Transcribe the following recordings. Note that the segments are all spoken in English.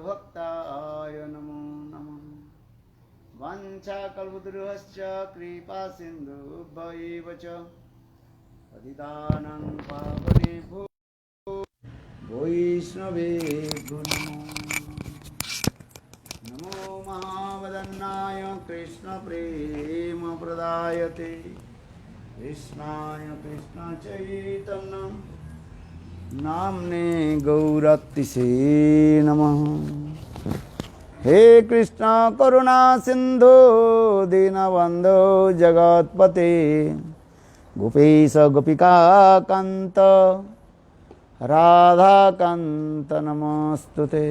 भक्ताय नमो नमः। वाञ्छाकल्पतरुश्च कृपा सिन्धुभ्यैव च पतितानां पावनेभ्यो वैष्णवेभ्यो नमो महावदन्नाय कृष्णप्रेमप्रदायते कृष्णाय कृष्णचैतन्य नाम्ने गौरतिसे नमः। हे कृष्ण करुणा सिंधु दीनबंधो जगत्पते गोपेश गोपिका कांत राधा कांत नमस्तुते।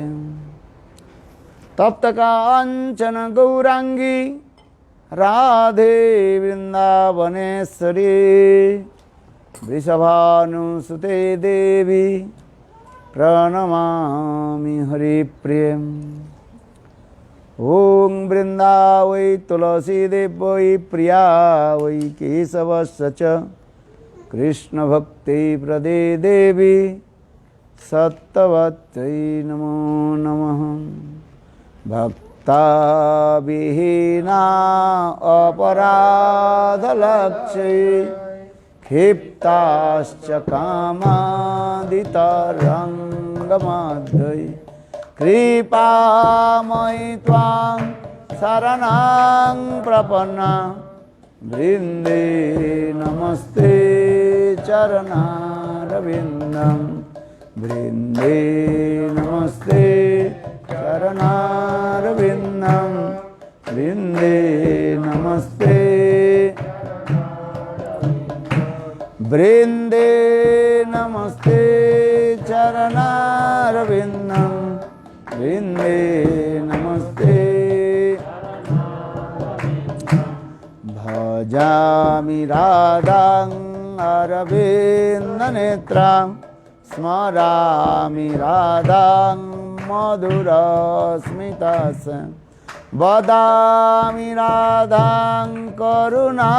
तप्त कांचन गौरांगी राधे वृंदावनेश्वरी वृषभानुसुते देवी प्रणमामि हरिप्रियम्। ओं वृंदावै तुलसी देवै प्रिया वै केशवस्य च कृष्ण भक्ति प्रदे देवी सत्तवत्यै नमो नमः। भक्ता विहीना अपराधलक्ष्ये क्षिप्ताश्च कामादितरङ्गमध्यै कृपामयि त्वां शरणं प्रपन्ना वृन्दे नमस्ते चरणारविन्दं वृन्दे नमस्ते चरणारविन्दं वृन्दे नमस्ते वृन्दे नमस्ते चरणारविन्दं वृन्दे नमस्ते। भजामि राधां अरविन्दनेत्रां स्मरामि राधां मधुरस्मितां वदामि राधां करुणाभराद्रा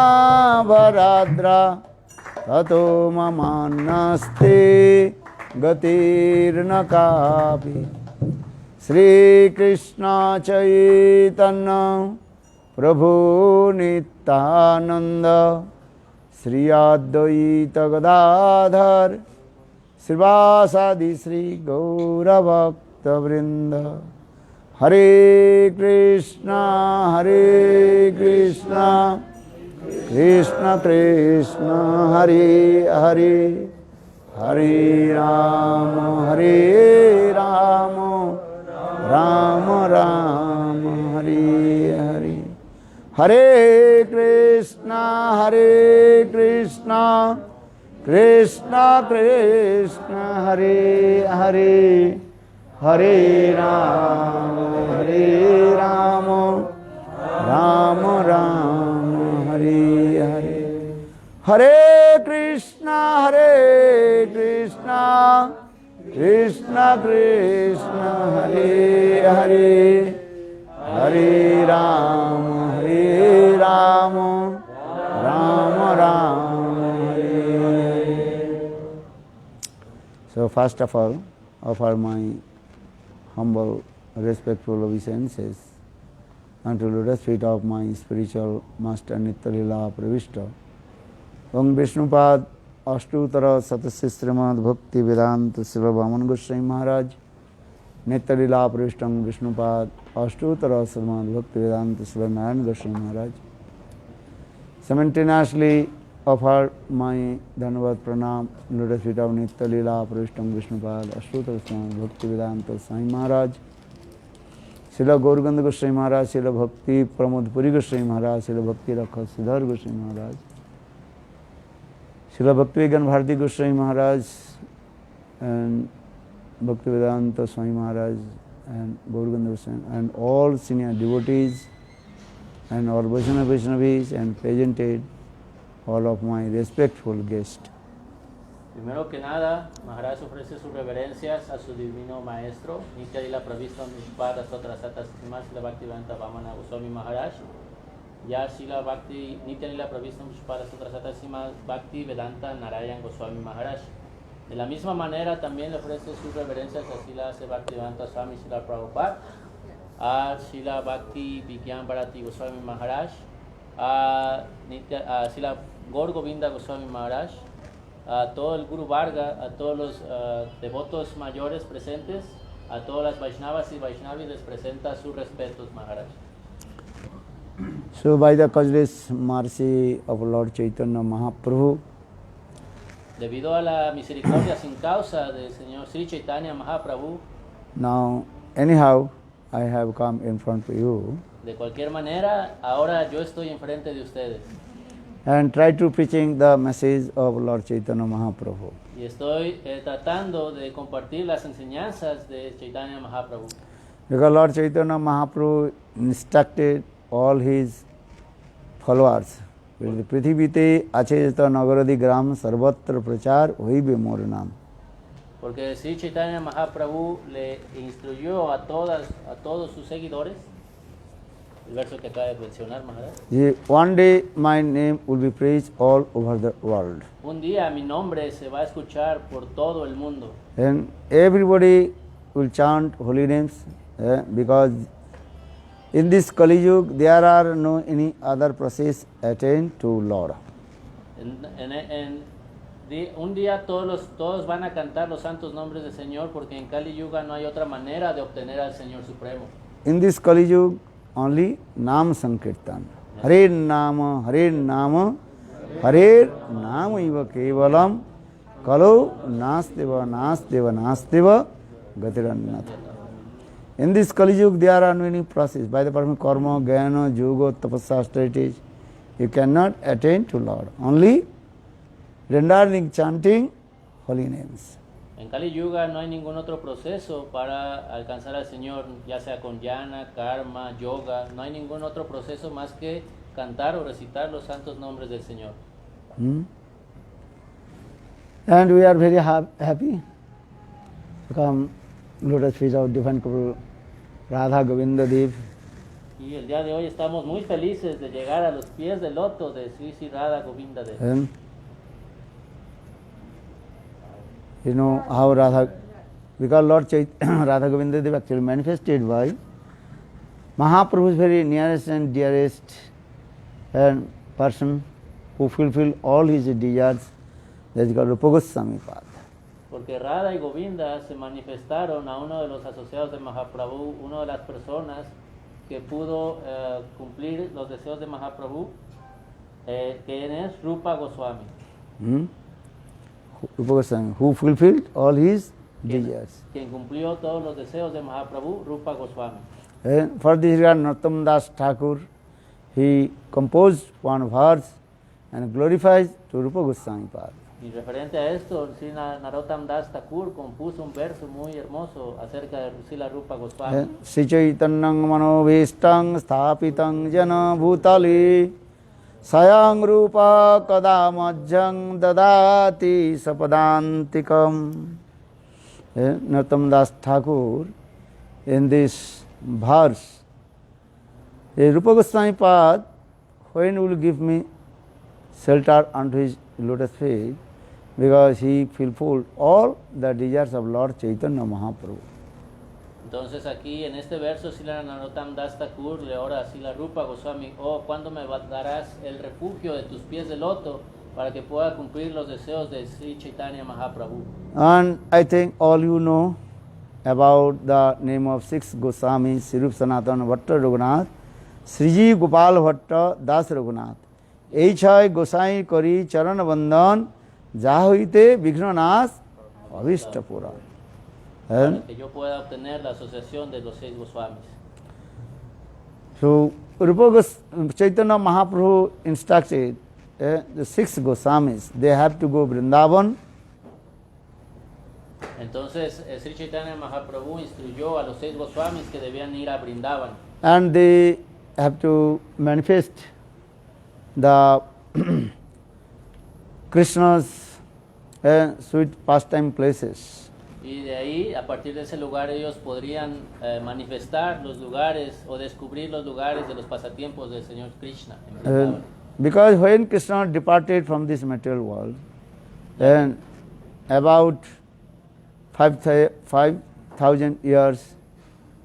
ततो ममान्नास्ति गतिर्न कापि। श्रीकृष्ण चैतन्य प्रभु नित्यानंद श्री अद्वैत गदाधर श्रीवासादि श्री गौरभक्तवृंद। हरे कृष्णा कृष्ण कृष्ण हरे हरे हरे राम राम राम हरे हरे। हरे कृष्णा कृष्ण कृष्ण हरे हरे हरे राम राम राम हरे हरे। हरे Krishna Krishna Krishna Hare Hare Hare Ram Ram Ram Hare Hare. So first of all, offer my humble, respectful obeisances unto lotus feet of my spiritual master Nityalila Pravishta Om Vishnupad Ashtutara Satasya Srimad Bhakti Vedanta Sila Vaman Goswami Maharaj Nityalila Pravishtam Vishnupad Ashtutara Srimad Bhakti Vedanta Sila Narayan Goswami Maharaj. Simultaneously offer my Dhanavad Pranam lotus feet of Nityalila Pravishtam Vishnupad Ashtutara Srimad Bhakti Vedanta Swami Maharaj, Srila Gauraganda Goswami Maharaj, Srila Bhakti Pramod Puri Goswami Maharaj, Srila Bhakti Rakha Siddhar Goswami Maharaj, Srila Bhakti Vigan Bharati Goswami Maharaj, and Bhakti Vedanta Swami Maharaj, and Gauraganda Goswami, and all senior devotees, and all Vaishnavis, and presented all of my respectful guests. Primero que nada, Maharaj ofrece sus reverencias a su divino maestro, Nityalila Pravishtam Vishpada Sotra Sata Sima Srila Bhaktivedanta Vamana Goswami Maharaj. Ya Srila Bhakti Nityalila Pravishtam Vishpada Sotra Sata Sima Bhakti Vedanta Narayan Goswami Maharaj. De la misma manera también le ofrece sus reverencias a Srila A.C. Bhaktivedanta Swami Srila Prabhupada, a Srila Bhakti Vigyan Bharati Goswami Maharaj, a Srila Gaur Govinda Goswami Maharaj, a todo el Guru Varga, a todos los devotos mayores presentes, a todas las Vaishnavas y Vaishnavis les presenta sus respetos Maharaj. So by the causeless mercy of Lord Chaitanya Mahaprabhu, Debido a la misericordia sin causa del Señor Sri Chaitanya Mahaprabhu, now anyhow I have come in front of you de cualquier manera, ahora yo estoy enfrente de ustedes and try to preaching the message of Lord Chaitanya Mahaprabhu. y estoy tratando de compartir las enseñanzas de Chaitanya Mahaprabhu. Because Lord Chaitanya Mahaprabhu instructed all his followers, पृथ्वीते अचेत नगरदि ग्राम सर्वत्र प्रचार होइबे मोर नाम. Porque Sri Chaitanya Mahaprabhu le instruyó a todos sus seguidores, el verso que acaba de mencionar Maharaj. One day my name will be preached all over the world. Un día mi nombre se va a escuchar por todo el mundo. And everybody will chant holy names because in this Kali Yuga there are no any other process attained to Lord. Un día todos van a cantar los santos nombres del Señor porque en Kali Yuga no hay otra manera de obtener al Señor Supremo. In this Kali Yuga only Nam Sankirtan. Hare Nama, Hare Nama, Hare Nama Iva Kevalam, Kalo Nasteva, Nasteva, Nasteva, Gatirannatha. In this Kali Yuga there are many processes. By the permission karma, jnana, yoga, tapasya, austerities, you cannot attain to Lord. Only rendering, chanting holy names. En Kali Yuga no hay ningún otro proceso para alcanzar al Señor, ya sea con jnana, karma, yoga, no hay ningún otro proceso más que cantar o recitar los santos nombres del Señor. And we are very happy to come lotus feet of divine couple Radha Govinda Dev. Y el día de hoy estamos muy felices de llegar a los pies del loto de Sri Sri Radha Govinda Dev. And you know how Radha, because Lord Radha Govinda Dev actually manifested by Mahaprabhu's very nearest and dearest person who fulfilled all his desires, that is called Rupa Goswami Pada. Porque Radha y Govinda se manifestaron a uno de los asociados de Mahaprabhu, una de las personas que pudo cumplir los deseos de Mahaprabhu, quien es Rupa Goswami. Rupa Goswami, who fulfilled all his desires. Quien cumplió todos los deseos de Mahaprabhu, Rupa Goswami. For this regard, Narottam Das Thakur, he composed one verse and glorifies to Rupa Goswami Pada. Y referente a esto, Sri Narottam Das Thakur compuso un verso muy hermoso acerca de Srila Rupa Goswami. Sri Chaitanyang Manobhishtam Sthapitam Jana Bhutali Sayang Rupa Kadamajjang Dadati Sapadantikam. Narottam Das Thakur, in this verse, Rupa Goswami Pada, when will give me shelter unto his lotus feet, because he fulfilled all the desires of Lord Chaitanya Mahaprabhu. Entonces aquí en este verso Srila Narottam Das Thakur le ora a Srila Rupa Goswami: oh, ¿cuándo me darás el refugio de tus pies de loto para que pueda cumplir los deseos de Sri Chaitanya Mahaprabhu? And I think all you know about the name of six Goswamis, Sri Rupa Sanatana Bhatta Raghunath, Sriji Gopal Bhatta Das Raghunath. এই ছয় গোসাই করি চরণ বন্দন, যা হইতে বিঘ্ন নাশ অভীষ্ট পুরাণ. Que yo pueda obtener la asociación de los seis Goswamis. So Rupa Chaitanya Mahaprabhu instructed the six Goswamis, they have to go Vrindavan. Entonces Sri Chaitanya Mahaprabhu instruyó a los seis Goswamis que debían ir a Vrindavan. And they have to manifest the Krishna's sweet pastime places. Y de ahí, a partir de ese lugar, ellos podrían manifestar los lugares o descubrir los lugares de los pasatiempos del Señor Krishna. Because when Krishna departed from this material world, then about 5,000 years,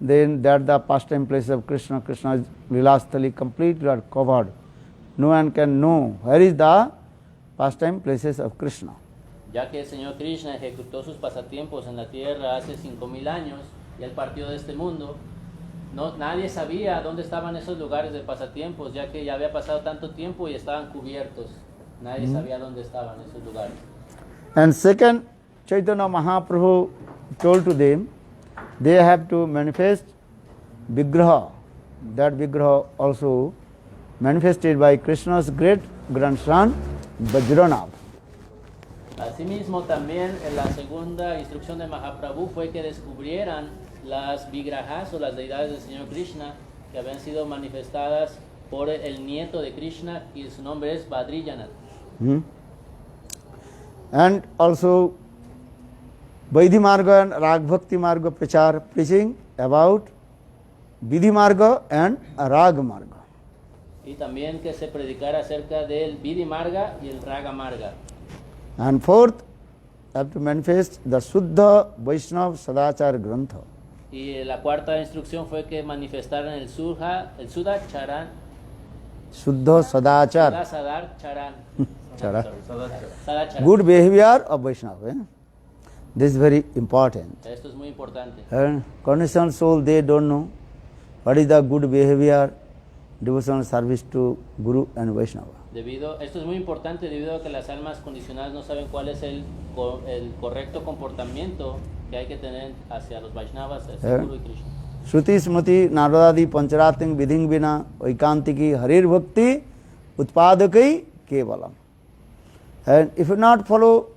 then that the pastime place of Krishna, Krishna's Leelastali completely are covered. No one can know where is the pastime places of Krishna. Ya que el Señor Krishna ejecutó sus pasatiempos en la tierra hace 5,000 años y él partió de este mundo, nadie sabía dónde estaban esos lugares de pasatiempos, ya que ya había pasado tanto tiempo y estaban cubiertos. Nadie sabía dónde estaban esos lugares. And second, Chaitanya Mahaprabhu told to them, they have to manifest Vigraha. That Vigraha also manifested by Krishna's great grandson, Vajranath. Asimismo, también en la segunda instrucción de Mahaprabhu fue que descubrieran las vigrajas o las deidades del Señor Krishna que habían sido manifestadas por el nieto de Krishna y su nombre es Badriyanath. And also Vaidhi Marga and Rag Bhakti Marga Prachar, preaching about Vidhi Marga and Rag Marga. Y también que se predicara acerca del Vidhi Marga y el Raga Marga. And fourth, have to manifest the Suddha Vaishnava Sadachar Grantha. Y la cuarta instrucción fue que manifestaran el Suddha Charan. Suddha Sadachar. Suddha Sadar Charan. Chara. Sadacharan. Good behavior of Vaishnava. This is very important. Esto es muy importante. And conditioned soul, they don't know what is the good behavior, devotional service to Guru and Vaishnava. Esto es muy importante debido a que las almas condicionadas no saben cuál es el correcto comportamiento que hay que tener hacia los Vaishnavas, hacia Guru y Krishna. Shruti Smriti Naradadi Pancharating Vidhing Vina Vaikantiki Harir Bhakti Utpadakai Kevalam. And if you not follow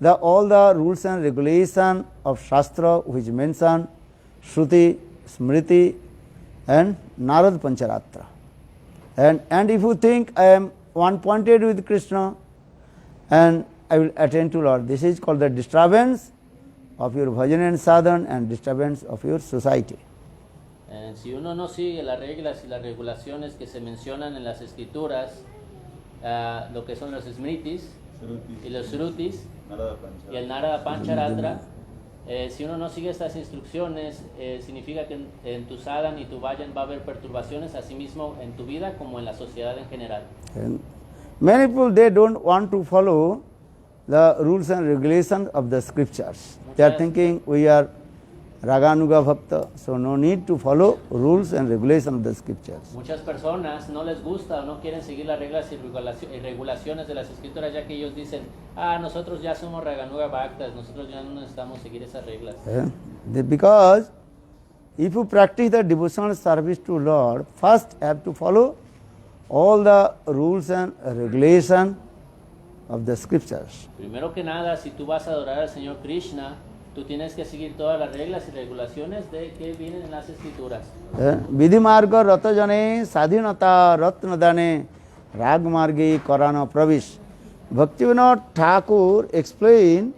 all the rules and regulations of Shastra which mention Shruti, Smriti and Narad Pancharatra, and if you think I am one-pointed with Krishna and I will attend to Lord, this is called the disturbance of your bhajan and sadhan and disturbance of your society. Si uno no sigue las reglas y las regulaciones que se mencionan en las escrituras, lo que son los smritis y los shrutis y el Narada Pancharatra, si uno no sigue estas instrucciones, significa que en tu sadhan y tu vayan va a haber perturbaciones, asimismo en tu vida como en la sociedad en general. And many people, they don't want to follow the rules and regulations of the scriptures. They are thinking we are Raganuga Bhakta, so no need to follow rules and regulations of the scriptures. Muchas personas no les gusta o no quieren seguir las reglas y regulaciones de las escrituras, ya que ellos dicen, nosotros ya somos Raganuga Bhaktas, nosotros ya no necesitamos seguir esas reglas. Because if you practice the devotional service to Lord, first have to follow all the rules and regulations of the scriptures. Primero que nada, si tú vas a adorar al Señor Krishna, tú tienes que seguir todas las reglas y regulaciones de que vienen en las escrituras. Vidhi marga ratajane sadhinata ratnadane rag margi karana pravish. Bhaktivinoda Thakur explained,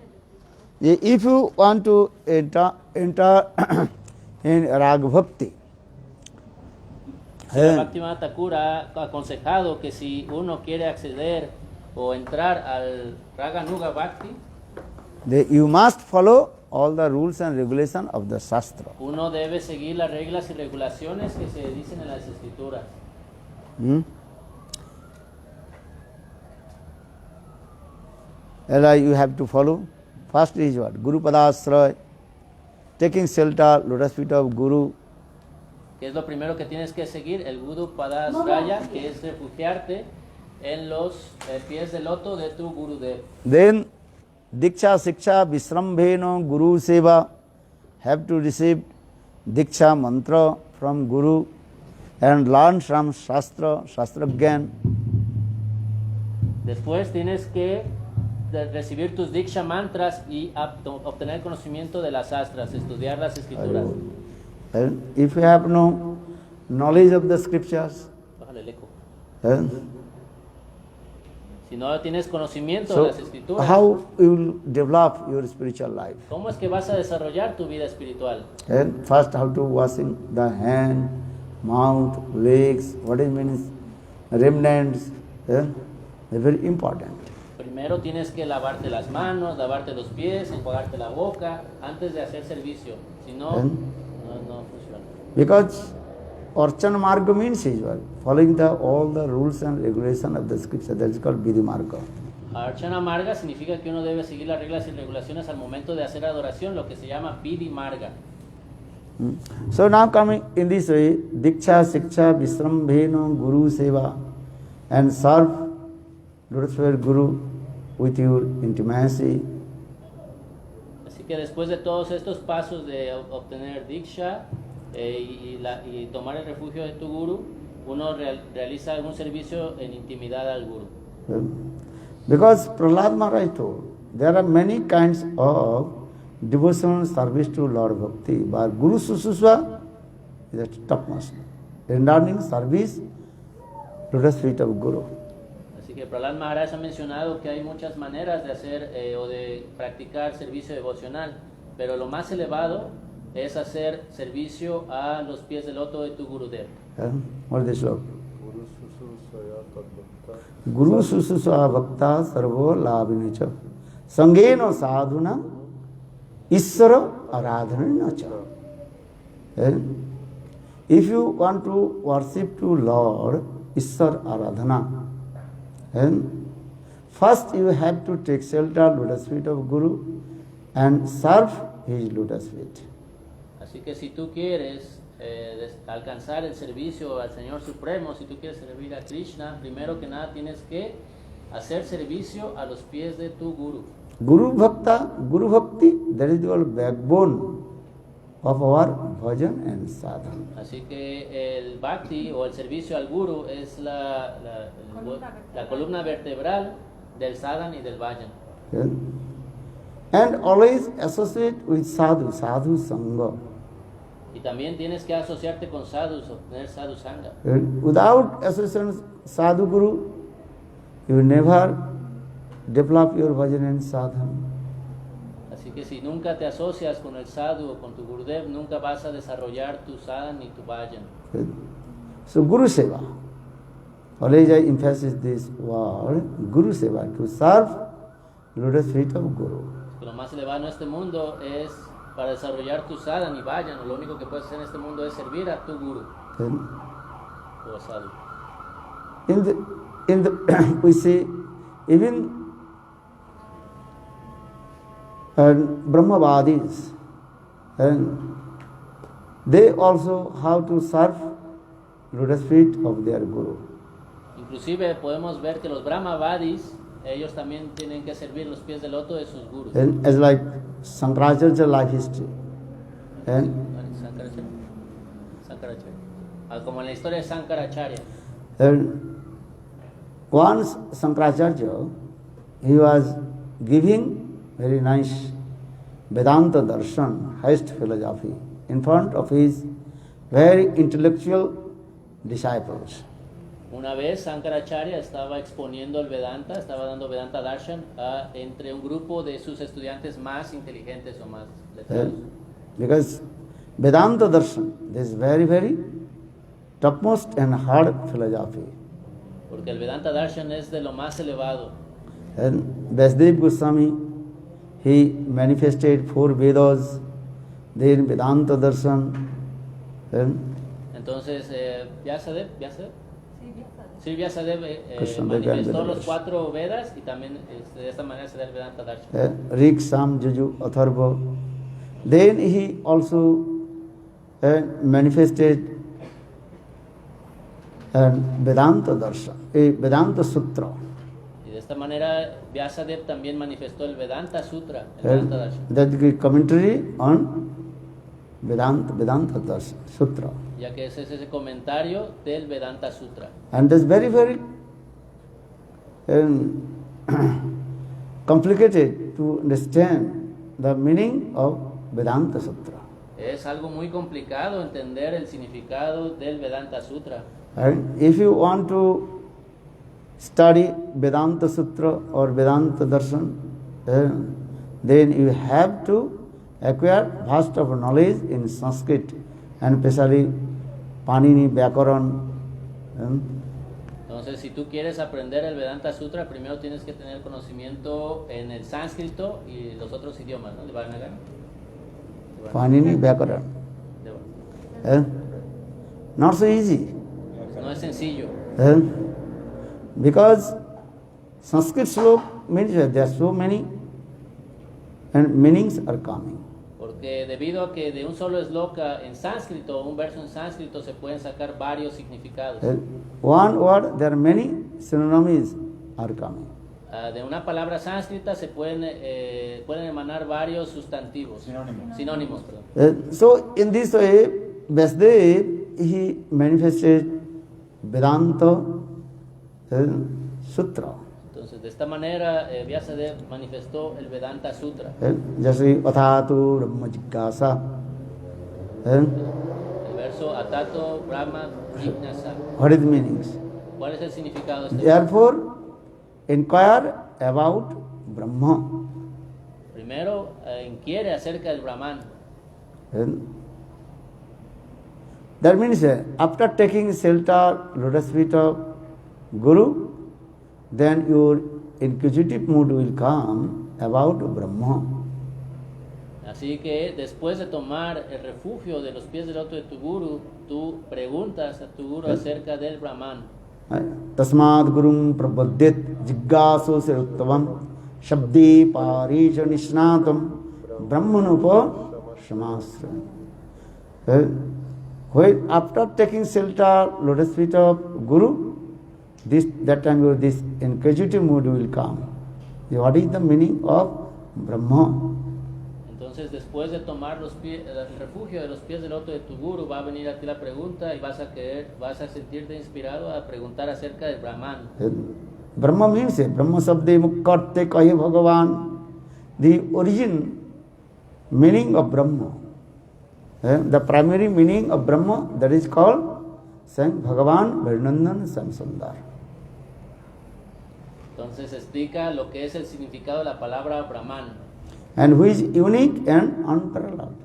if you want to enter in rag bhakti, Bhaktivinoda Thakur ha aconsejado que si uno quiere acceder o entrar al Raganuga Bhakti, you must follow all the rules and regulations of the Shastra. Uno debe seguir las reglas y regulaciones que se dicen en las escrituras. You have to follow. First is what? Guru Padasraya, taking shelter, lotus feet of Guru. ¿Qué es lo primero que tienes que seguir? El Guru Padasraya, que es refugiarte en los pies del loto de tu Gurudev. Then Diksha, Siksha, Visrambheno, Guru Seva, have to receive Diksha mantra from Guru and learn from Shastra, Shastra Gyan. Después tienes que recibir tus Diksha mantras y obtener conocimiento de las Shastras, estudiar las escrituras. And if you have no knowledge of the scriptures, si no tienes conocimiento de las escrituras, how you will develop your spiritual life? ¿Cómo es que vas a desarrollar tu vida espiritual? And first, how to washing the hand, mouth, legs, what it means, remnants, they're very important. Primero tienes que lavarte las manos, lavarte los pies, enjuagarte la boca antes de hacer servicio. Si no, no funciona. Because Archana Marga means usual, following all the rules and regulations of the scripture. That is called Vidhi Marga. Archana Marga significa que uno debe seguir las reglas y regulaciones al momento de hacer adoración, lo que se llama Vidhi Marga. So now coming in this way, Diksha, Siksha, Visrambheno, Guru Seva, and serve Lotus Feet Guru with your intimacy. Así que después de todos estos pasos de obtener Diksha y tomar el refugio de tu Guru, uno realiza un servicio en intimidad al Guru. Because Prahlad Maharaj told, there are many kinds of devotional service to Lord Bhakti, but Guru Sususva is the topmost. Rendering service to the feet of Guru. Así que Prahlad Maharaj ha mencionado que hay muchas maneras de hacer o de practicar servicio devocional, pero lo más elevado es hacer servicio a los pies del loto de tu Gurudev. What is this sloka? Guru Sususva Bhakta Sarvo Labhinicha Sangeno Sadhuna Isvara Aradhananacha. If you want to worship to Lord Isvara Aradhana, first you have to take shelter lotus feet of Guru and serve his lotus feet. Así que si tú quieres alcanzar el servicio al Señor Supremo, si tú quieres servir a Krishna, primero que nada tienes que hacer servicio a los pies de tu Guru. Guru Bhakta, Guru Bhakti, that is the backbone of our bhajan and sadhana. Así que el Bhakti o el servicio al Guru es la columna vertebral del sadhana y del bhajan. Yeah. And always associate with sadhu, sadhu sangha. Y también tienes que asociarte con sadhus, obtener sadhu sangha. Without association sadhu guru, you never develop your bhajan and sadhana. Así que si nunca te asocias con el sadhu o con tu Gurudev, nunca vas a desarrollar tu sadhana ni tu bhajan. So Guru Seva, always I emphasize this word, Guru Seva, to serve lotus feet of Guru. Lo más elevado en este mundo es para desarrollar tu sadhana y bhajan. Lo único que puedes hacer en este mundo es servir a tu Guru o sadhu. In the we see even Brahmavadis, and they also have to serve lotus feet of their Guru. Inclusive podemos ver que los Brahmavadis, ellos también tienen que servir los pies del loto de sus gurus. And as like Shankaracharya life history. And Sankaracharya. Como en la historia de Sankaracharya. Once Shankaracharya, he was giving very nice Vedanta darshan, highest philosophy, in front of his very intellectual disciples. Una vez Sankaracharya estaba exponiendo el Vedanta, estaba dando Vedanta Darshan entre un grupo de sus estudiantes más inteligentes o más letrados. Because Vedanta darshan is very, very topmost and hard philosophy. Porque el Vedanta Darshan es de lo más elevado. And Vasudev Goswami, he manifested 4 Vedas, then Vedanta darshan. Entonces, Vyasadev manifestó los 4 Vedas y también de esta manera se da el Vedanta Darshan. Rik, Sam, Juju, Atharva. Then he also manifested Vedanta Darshan, Vedanta Sutra. Y de esta manera Vyasadev también manifestó el Vedanta Sutra, el Vedanta Darshan. That is commentary on Vedanta Darshan, Sutra. Ya que ese es ese comentario del Vedanta Sutra. And that's very, very complicated to understand the meaning of Vedanta Sutra. Es algo muy complicado entender el significado del Vedanta Sutra. And if you want to study Vedanta Sutra or Vedanta Darshan, then you have to acquire vast of knowledge in Sanskrit and especially Panini, Vyakaran. Entonces, si tú quieres aprender el Vedanta Sutra, primero tienes que tener conocimiento en el sánscrito y los otros idiomas, ¿no? De Varnagana. Panini Vyakaran. Eh? Not so easy. No es sencillo. Eh? Because Sanskrit slok means that there are so many and meanings are coming. Porque debido a que de un solo sloka en sánscrito, un verso en sánscrito, se pueden sacar varios significados. One word, there are many synonyms are coming. De una palabra sánscrita se pueden emanar varios sustantivos. Sinónimos, perdón. So in this way, Vasudev, he manifested Vedanta Sutra. Entonces, de esta manera, Vyasadeva manifestó el Vedanta Sutra. Jasi Athatu Brahma Jigyasa. El verso Atato Brahma Jignasa. What is the meanings? ¿Cuál es el significado de este verso? Therefore, inquire about Brahma. Primero, inquiere acerca del Brahman. That means after taking shelter, lotus feet of Guru, then your inquisitive mood will come about Brahma. Así que después de tomar el refugio de los pies del loto de tu Guru, tú preguntas a tu Guru acerca del Brahman. Tasmad Gurum Prabhadyet Jiggaso Siruttavam Shabdi Parisha Nishnatam Brahmanupa Shamastra. When after taking shelter, lotus feet of Guru, that time this inquisitive mood will come. What is the meaning of Brahma? Entonces, después de tomar el refugio de los pies del loto de tu Guru, va a venir a ti la pregunta y vas a sentirte inspirado a preguntar acerca del Brahman. Brahma means Brahma Sabde Mukkarte Kahe Bhagavan. The origin meaning of Brahma. The primary meaning of Brahma, that is called Sang Bhagavan Virnandan Samsundar. Entonces explica lo que es el significado de la palabra Brahman. And who is unique and unparalleled.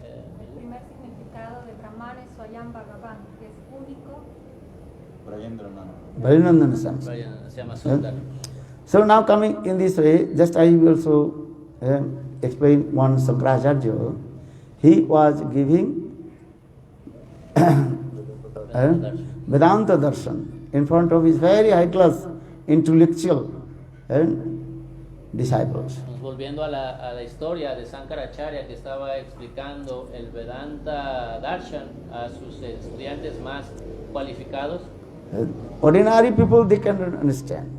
El primer significado de Brahman es Swayam Bhagavan, que es único. Virnandan Samsundar. Se llama Sundar. So now coming in this way, just I will also explain one Sankaracharya. He was giving Vedanta Darshan in front of his very high class intellectual disciples. Volviendo a la historia de Sankaracharya, que estaba explicando el Vedanta Darshan a sus estudiantes más cualificados. Ordinary people, they cannot understand.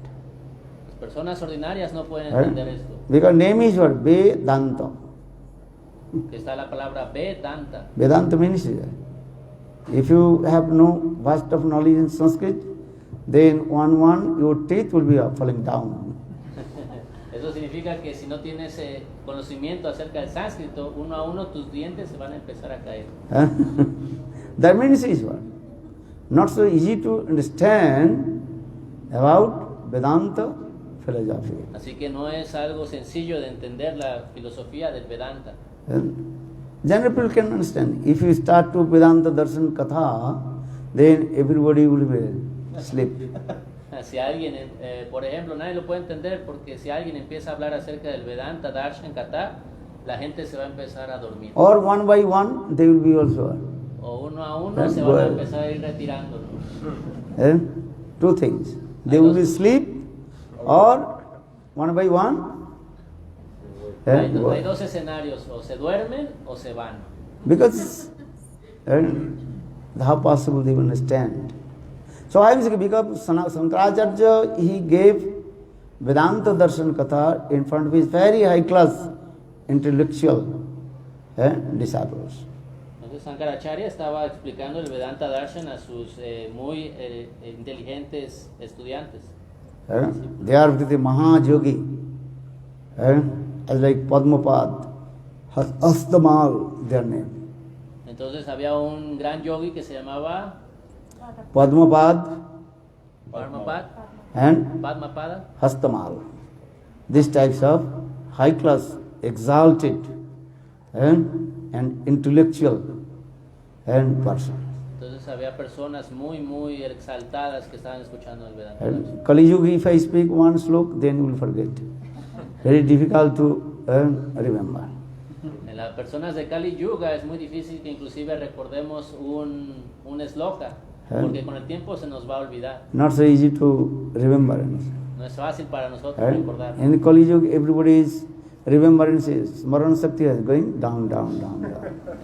Las personas ordinarias no pueden entender esto. Because name is what? Vedanta. Que está la palabra Vedanta. Vedanta means, if you have no vast of knowledge in Sanskrit, then one your teeth will be falling down. Eso significa que si no tienes conocimiento acerca del sánscrito, uno a uno tus dientes se van a empezar a caer. That means is what? Not so easy to understand about Vedanta philosophy. Así que no es algo sencillo de entender la filosofía del Vedanta. General people can understand. If you start to Vedanta Darshan Katha, then everybody will be asleep. Si alguien, por ejemplo, nadie lo puede entender porque si alguien empieza a hablar acerca del Vedanta Darshan Katha, la gente se va a empezar a dormir. Or one by one, they will be also. O uno a uno se van a empezar a ir retirando. Two things. They will be asleep, or one by one. Hay dos escenarios, o se duermen o se van. Because how possible they will understand. So I am saying, because Sankaracharya, he gave Vedanta Darshan Katha in front of his very high class intellectual disciples. Entonces Sankaracharya estaba explicando el Vedanta Darshan a sus muy inteligentes estudiantes. They are with the Mahayogi, like Padmapad, Astamal, their name. Entonces había un gran yogi que se llamaba Padmapad Padmapad and Padmapada. Hastamal. These types of high class, exalted and intellectual person. Entonces Entonces había personas muy exaltadas que estaban escuchando el Vedanta. And Kali Yuga, if I speak one slok, then you will forget. Very difficult to remember. En las personas de Kali Yuga es muy difícil que inclusive recordemos un sloka, porque con el tiempo se nos va a olvidar. Not so easy to remember. No es fácil para nosotros And recordar. in Kali Yuga, everybody's remembrance is Smarana Shakti is going down.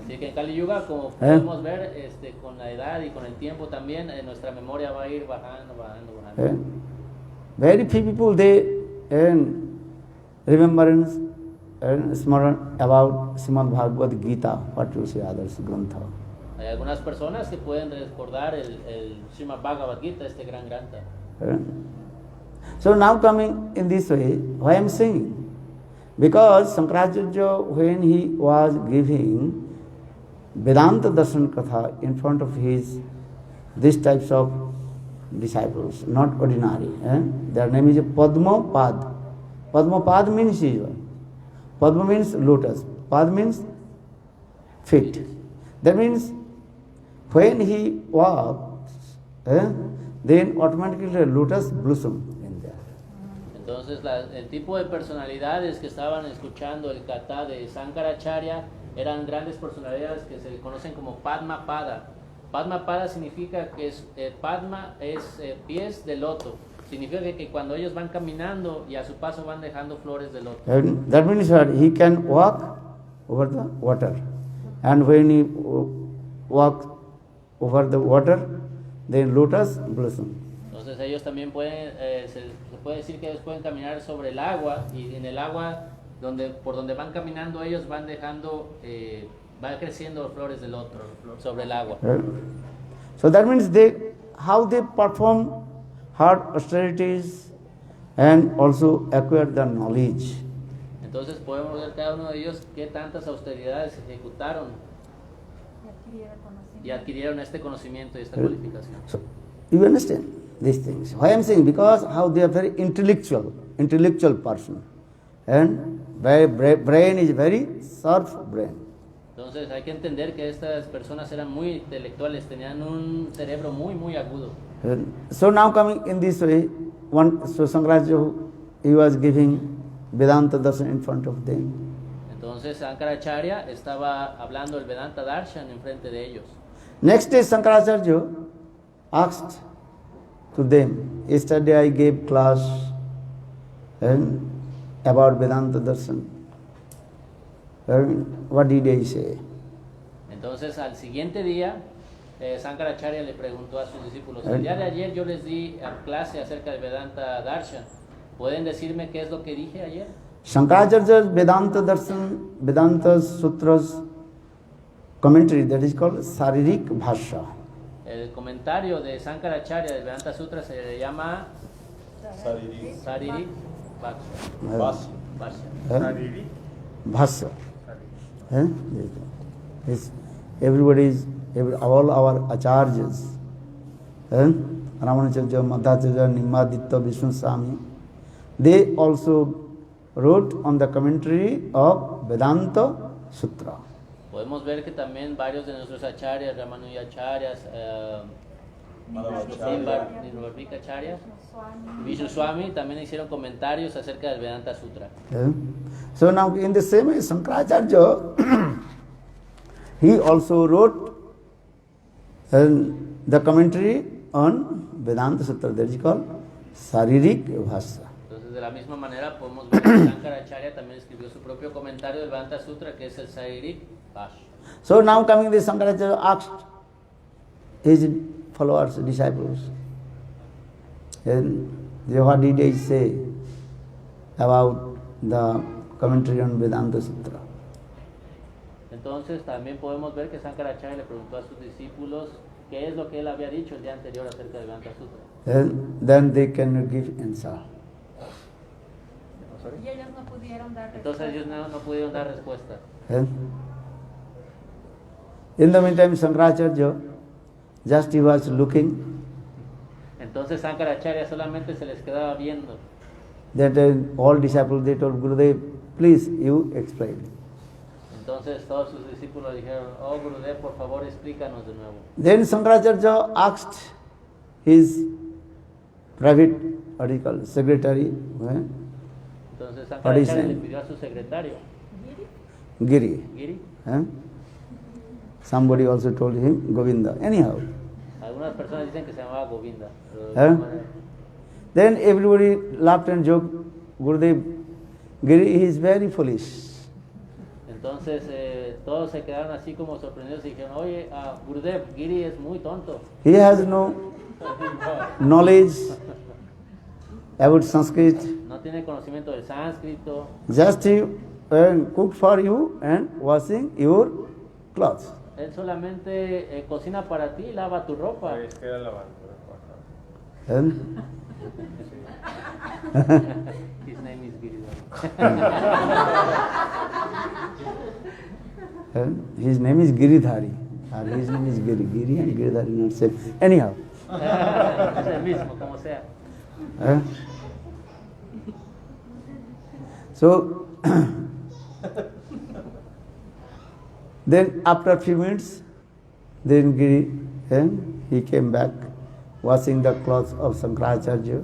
Así que en Kali Yuga, como podemos ver, con la edad y con el tiempo también, nuestra memoria va a ir bajando. Very few people, they remembrance and Smarana about Srimad Bhagavad Gita, what you say others, Grantha. Hay algunas personas que pueden recordar el Srimad Bhagavad Gita, este gran granta. So now coming in this way, why I am saying? Because Shankaracharya, when he was giving Vedanta Darshan Katha in front of these types of disciples, not ordinary. Their name is Padma Pad. Padma Pad means Padma means lotus. Pad means feet. That means when he walks, then automatically the lotus blossom in there. Entonces el tipo de personalidades que estaban escuchando el kata de Sankaracharya eran grandes personalidades que se conocen como Padma Pada. Padma Pada significa que Padma es pies de loto. Significa que cuando ellos van caminando y a su paso van dejando flores de loto. And that means that he can walk over the water. And when he walks over the water, then lotus blossom. Entonces ellos también pueden, se puede decir que ellos pueden caminar sobre el agua, y en el agua por donde van caminando ellos van dejando, van creciendo flores de loto sobre el agua. So that means how they perform hard austerities and also acquire the knowledge. Entonces podemos ver cada uno de ellos qué tantas austeridades ejecutaron y adquirieron este conocimiento y esta cualificación. So you understand these things. Why I am saying? Because how they are very intellectual person, and brain is very sharp brain. Entonces hay que entender que estas personas eran muy intelectuales, tenían un cerebro muy agudo. So now coming in this way, so Shankaracharya, he was giving Vedanta Darshan in front of them. Entonces Sankaracharya estaba hablando el Vedanta Darshan en frente de ellos. Next day Shankaracharya asked to them, yesterday I gave class about Vedanta Darshan. What did I say? Entonces al siguiente día Sankaracharya le preguntó a sus discípulos, el día de ayer yo les di clase acerca del Vedanta Darshan. ¿Pueden decirme qué es lo que dije ayer? Shankaracharya's Vedanta Darshan, Vedanta Sutras commentary, that is called Saririk Bhashya. El comentario de Sankaracharya del Vedanta Sutra se llama Saririk Bhashya. Bhashya. All our acharyas, Ramanacharya, Madhacharya, Nimaditya, Vishnu Swami, they also wrote on the commentary of Vedanta Sutra. Podemos ver que también varios de nuestros acharyas, Ramanujacharyas, Nirvarvikacharya, Vishnu Swami, también hicieron comentarios acerca del Vedanta Sutra. So now in the same way, Shankaracharya, he also wrote the commentary on Vedanta Sutra, that is called Saririk Bhashya. Entonces de la misma manera podemos ver que Sankaracharya también escribió su propio comentario del Vedanta Sutra, que es el Saririk Bhashya. So now coming this, Shankaracharya asked his followers, disciples, and what did they say about the commentary on Vedanta Sutra? Entonces también podemos ver que Sankaracharya le preguntó a sus discípulos qué es lo que él había dicho el día anterior acerca del Vedanta Sutra. And then they cannot give answer. Y ellos no pudieron dar Entonces ellos no pudieron dar respuesta. In the meantime, Shankaracharya, just he was looking, Entonces Sankaracharya solamente se les quedaba viendo. that all disciples, they told Gurudev, please you explain. Entonces todos sus discípulos dijeron, oh Gurudev, por favor explícanos de nuevo. Then Shankaracharya asked his private, what do you call it, secretary, Entonces What is Shankaracharya le name? pidió a su secretario, Giri. Giri. Somebody also told him Govinda. Anyhow. Algunas personas dicen que se llamaba Govinda. Pero de ¿Eh? alguna manera- Then everybody laughed and joked, Gurudev, Giri is very foolish. Entonces todos se quedaron así como sorprendidos y dijeron, oye, Gurudev, Giri es muy tonto. He has no knowledge about Sanskrit. No tiene conocimiento del sánscrito, Just he cook for you and washing your clothes. él solamente cocina para ti y lava tu ropa. Es que era lavando. And His name is Giri. his name is Giridhari. Or his name is Giri. Giri and Giridhari not same. Anyhow. Es el mismo, como sea. So, then after a few minutes, then Giri, he came back, washing the clothes of Shankaracharya.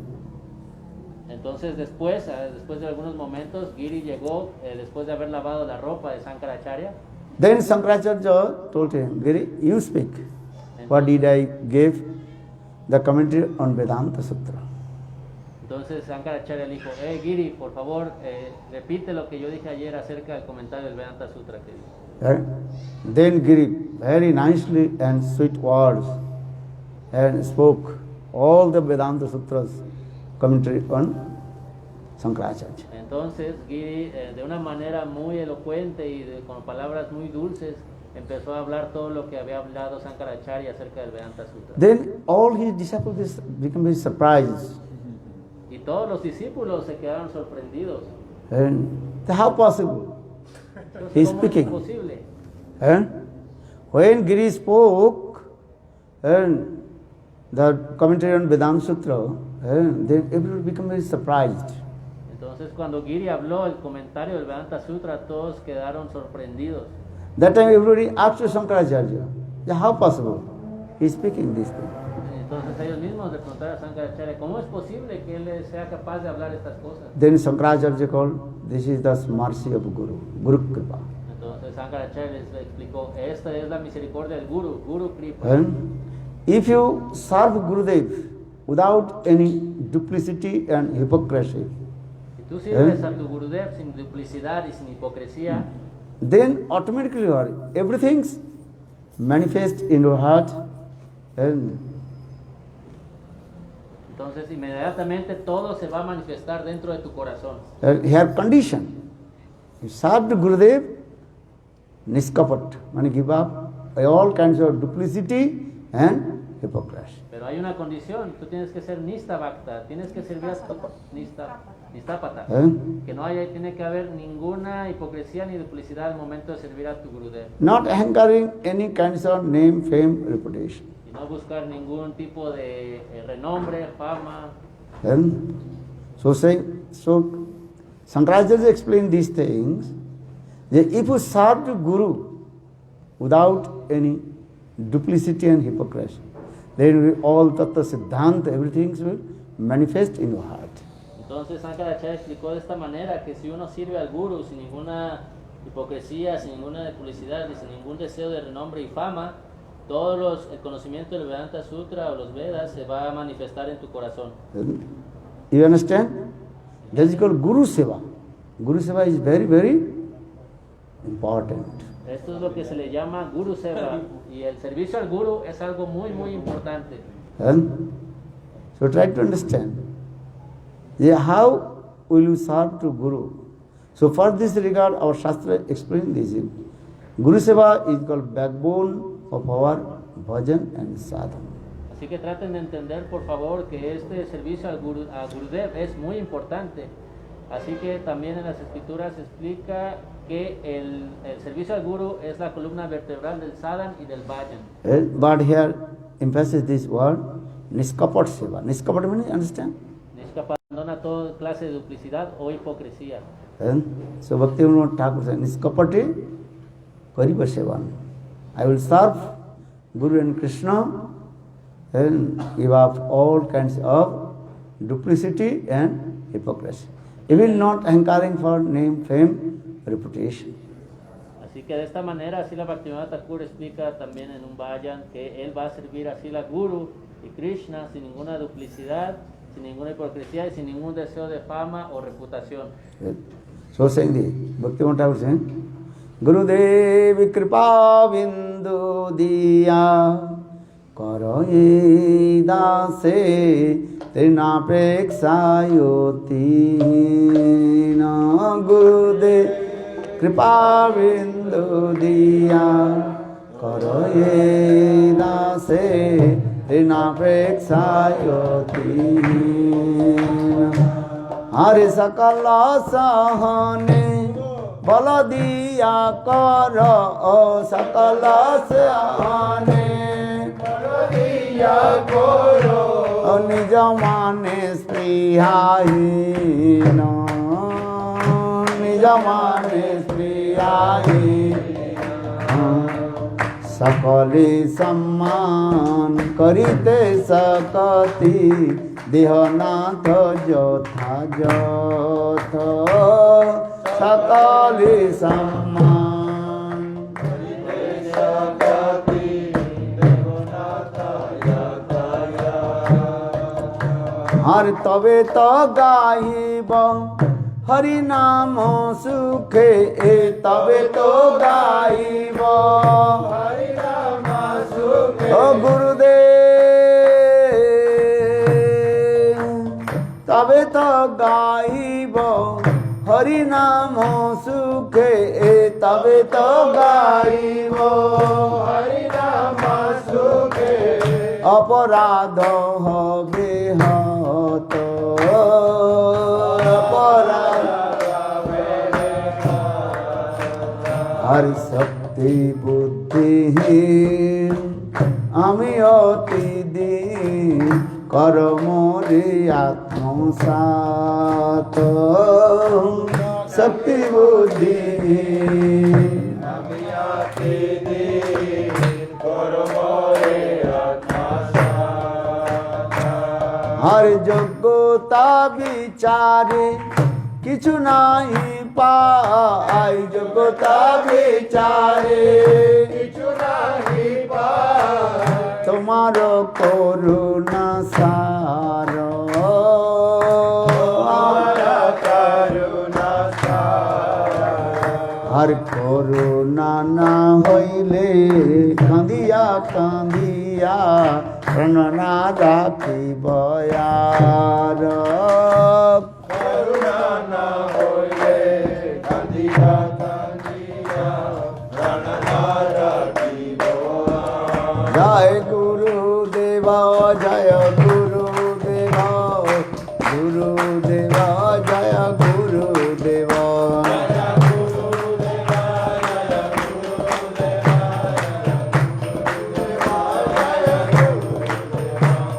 Entonces después de algunos momentos, Giri llegó después de haber lavado la ropa de Shankaracharya. Then Shankaracharya told him, Giri, you speak. What did I give? The commentary on Vedanta Sutra. Entonces Shankaracharya le dijo, Giri, por favor, repite lo que yo dije ayer acerca del comentario del Vedanta Sutra que dije. Then Giri very nicely and sweet words and spoke all the Vedanta Sutras commentary on Shankaracharya. Entonces Giri, de una manera muy elocuente y con palabras muy dulces, empezó a hablar todo lo que había hablado Shankaracharya acerca del Vedanta Sutra. Then all his disciples became very surprised. Y todos los discípulos se quedaron sorprendidos. And how possible? Entonces, He's ¿cómo speaking. es posible? When Giri spoke and the commentary on Vedanta Sutra, then everyone became very surprised. Entonces cuando Giri habló el comentario del Vedanta Sutra, todos quedaron sorprendidos. That time everybody asked Shankaracharya, how possible? He's speaking this thing. Entonces ellos mismos le preguntaron a Shankaracharya, ¿cómo es posible que él sea capaz de hablar estas cosas? Then Shankaracharya called, this is the mercy of Guru, Guru Kripa. Entonces Shankaracharya les explicó, esta es la misericordia del Guru, Guru Kripa. And if you serve Gurudev without any duplicity and hypocrisy, Si tú sirves a tu Gurudev sin duplicidad y sin hipocresía, then automatically everything's manifest in your heart and entonces inmediatamente todo se va a manifestar dentro de tu corazón. here condition. You serve Gurudev, niskapat, means give up all kinds of duplicity and hypocrisy. Pero hay una condición, tú tienes que ser nista bhakta, tienes que servir a tu nistapata. Que no haya, tiene que haber ninguna hipocresía ni duplicidad al momento de servir a tu Gurudev. Not hankering any kinds of name, fame, reputation. Y no buscar ningún tipo de renombre, fama. So Shankaracharya explained these things. That if you serve the Guru without any duplicity and hypocrisy, then all tattva siddhanta, everything will manifest in your heart. Entonces Shankaracharya explicó de esta manera que si uno sirve al Guru sin ninguna hipocresía, sin ninguna publicidad y sin ningún deseo de renombre y fama, el conocimiento del Vedanta Sutra o los Vedas se va a manifestar en tu corazón. You understand? That is called Guru Seva. Guru Seva is very, very important. Esto es lo que se le llama Guru Seva y el servicio al Guru es algo muy, muy importante. So try to understand. How will you serve to Guru? So for this regard, our Shastra explained this. Guru Seva is called backbone of our bhajan and sadhana. Así que traten de entender, por favor, que este servicio a Gurudev es muy importante. Así que también en las escrituras se explica que el servicio al Guru es la columna vertebral del sadhana y del bhajan. But here emphasizes this word, niskapat seva. Niskapat means, understand? Niskapa abandona toda clase de duplicidad o hipocresía. So Bhaktivinoda Thakur said, niskapati Kariba Sevan. I will serve Guru and Krishna and give up all kinds of duplicity and hypocrisy. Even not hankering for name, fame, reputation. Así que de esta manera, Srila Bhaktivinoda Thakur explica también en un vayan que él va a servir a Srila Guru y Krishna sin ninguna duplicidad, sin ninguna hipocresía y sin ningún deseo de fama o reputación. So saying the Bhaktivinoda Thakur saying, Gurudev Kripa Bindu Diya Karaye Dase Trina Prekshayoti Na Gurudev Kripa Bindu Diya Karaye Dase Trina Prekshayoti Hari Sakala Sahane Bala diya karo sakala sahane Bala diya karo nijamane sprihahina nijamane sprihahina sakali samman karite sakati dihanath jotha jotha Sakali Samman Har tabe to gaiba Hari Namo Sukhe tabe to gaiba Hari Namo Sukhe O Gurudev tabe to gaiba Hari Namo Sukhe tabe to gaibo Hari Namo Sukhe aparadho hobe hato aparadho hobe Hari Shakti Buddhi Ami oti din Karamore Atmasato Shakti Buddhi Namiyati Din Karamore Atmasato Har Jogota Vichare Kichu nahi paai Jogota Vichare Kichu nahi paai Tomaro koruna saro Tomaro koruna saro Har koruna na hoile Kandiya kandiya Pranana rakhi bayara Koruna na hoile Kandiya kandiya Pranana rakhi bayara Jai Guru Deva Jaya Guru Deva Guru Deva Jaya Guru Deva Jaya Guru Deva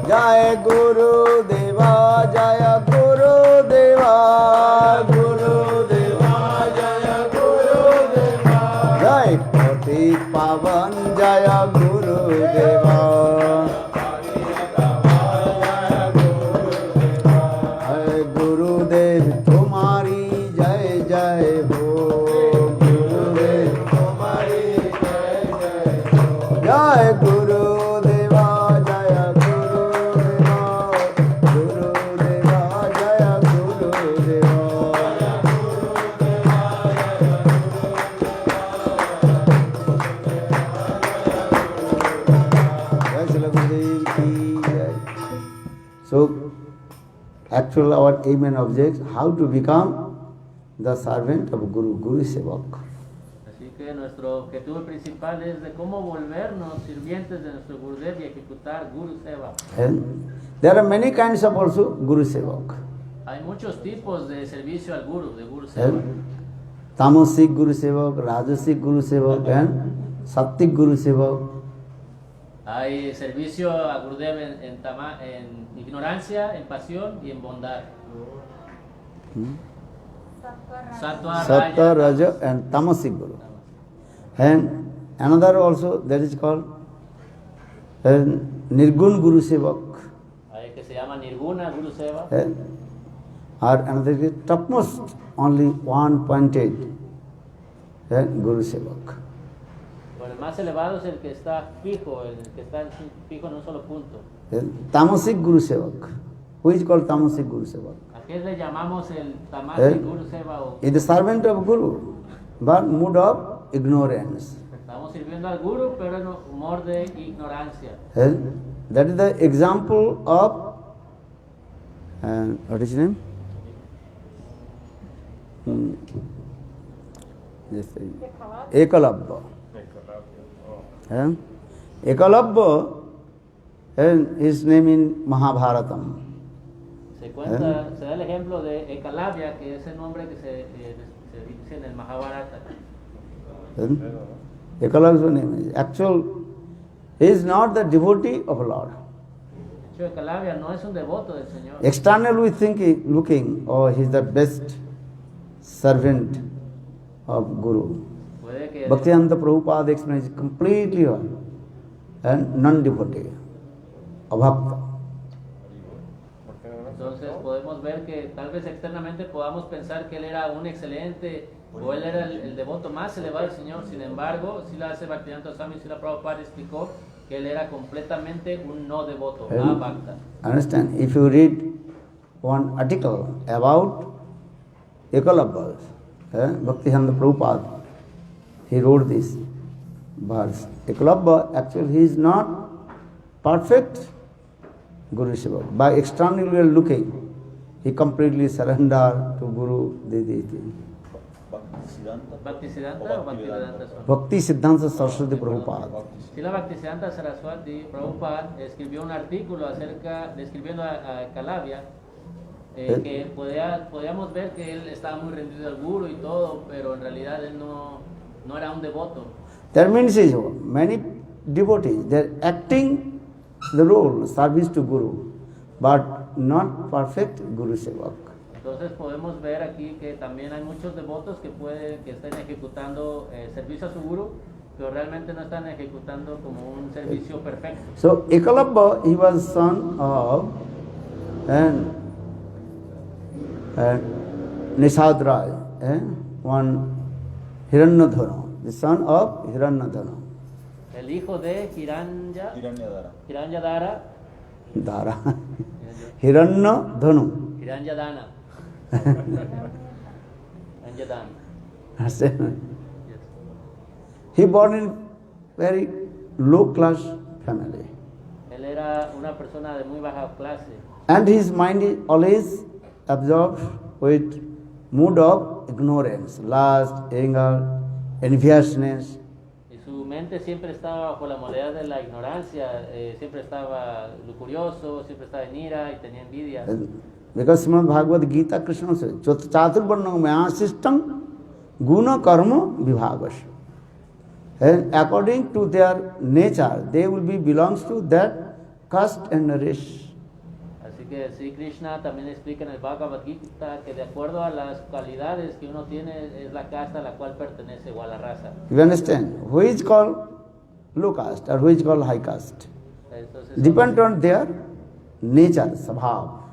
Jaya Guru Deva Jaya Guru Deva Jaya Guru Deva Guru Deva Jaya Guru Deva Jai Pati Pavan Jaya Guru Deva Jai Guru Dev Tumari Jai Jai Ho Guru Dev Tumari Jai Jai Ho Jai Guru Deva Jaya Guru Deva Guru Deva Jaya Guru Deva So, actual our aim and object, how to become the servant of Guru, Guru Sevak. Así que nuestro objetivo principal es de cómo volvernos sirvientes de nuestro Gurudev y ejecutar Guru Seva. And there are many kinds of also Guru Sevak. Hay muchos tipos de servicio al Guru, de Guru Seva. And Tamasic Guru Sevak, Rajasic Guru Sevak and Sattik Guru Sevak. Hay servicio a Gurudev en ignorancia, en pasión y en bondad. Sattva, Sattva, Raja and Tamasic Guru. And another also that is called Nirgun Guru Sevak. Hay que se llama Nirguna Guru Seva. Or another is topmost, only one pointed Guru Sevak. Pero el más elevado es el que está fijo, el que está fijo en un solo punto. Tamasic Guru Sevak. Who is called Tamasic Guru Sevak? ¿A qué le llamamos el Tamasic Guru Seva? O Is the servant of Guru, but mood of ignorance. estamos sirviendo al Guru, pero en humor de ignorancia. That is the example of, what is his name? Yes, Ekalabha. Ekalabha, and his name in Mahabharatam. Se cuenta, se da el ejemplo de Ekalavya, que es el nombre que se dice en el Mahabharata. Ekalabha's name is actual. He is not the devotee of Lord. De hecho, Ekalavya no es un devoto del Señor. Externally looking, oh, he is the best servant of Guru. Puede que Bhaktivedanta Prabhupada explains completely wrong and non-devotee, abhakta. Entonces podemos ver que tal vez externamente podamos pensar que él era un excelente o él era el devoto más elevado del Señor. Sin embargo, Srila Bhaktivedanta Swami Srila Prabhupada explicó que él era completamente un no devoto, abhakta. Understand? If you read one article about Ekalabha, Bhaktivedanta Prabhupada, he wrote this verse. Ekalabha, actually he is not perfect Guru Sevak. By externally looking, he completely surrendered to Guru. ¿Bhaktisiddhanta o Bhaktivedanta Swami? Bhakti Siddhanta Saraswati Prabhupada. Srila Bhaktisiddhanta Saraswati Prabhupada escribió un artículo describiendo a Ekalavya, que podíamos ver que él estaba muy rendido al Guru y todo, pero en realidad él no era un devoto. That means many devotees, they are acting the role, service to Guru, but not perfect Guru Sevak. Entonces podemos ver aquí que también hay muchos devotos que están ejecutando servicio a su Guru, pero realmente no están ejecutando como un servicio perfecto. So Ekalabha, he was son of Nishadraj, one Hiranyadhara, the son of Hiranyadhara. El hijo de Hiranyadara. Dara. Hiranyadhanu. Hiranyadana. Yes. He born in very low class family. Él era una persona de muy baja clase. And his mind is always absorbed with mood of ignorance, lust, anger, enviousness. Y su mente siempre estaba bajo la modalidad de la ignorancia, siempre estaba lujurioso, siempre estaba en ira y tenía envidia. Because Srimad Bhagavad Gita, Krishna says, Chaturvarnam maya system guna karma vibhagas. And according to their nature, they will be belongs to that caste and race. Así que sí, Krishna también explica en el Bhagavad Gita que de acuerdo a las cualidades que uno tiene es la casta a la cual pertenece o a la raza. You understand? Who is called low caste or who is called high caste? Entonces, Depend on their nature, sabhav.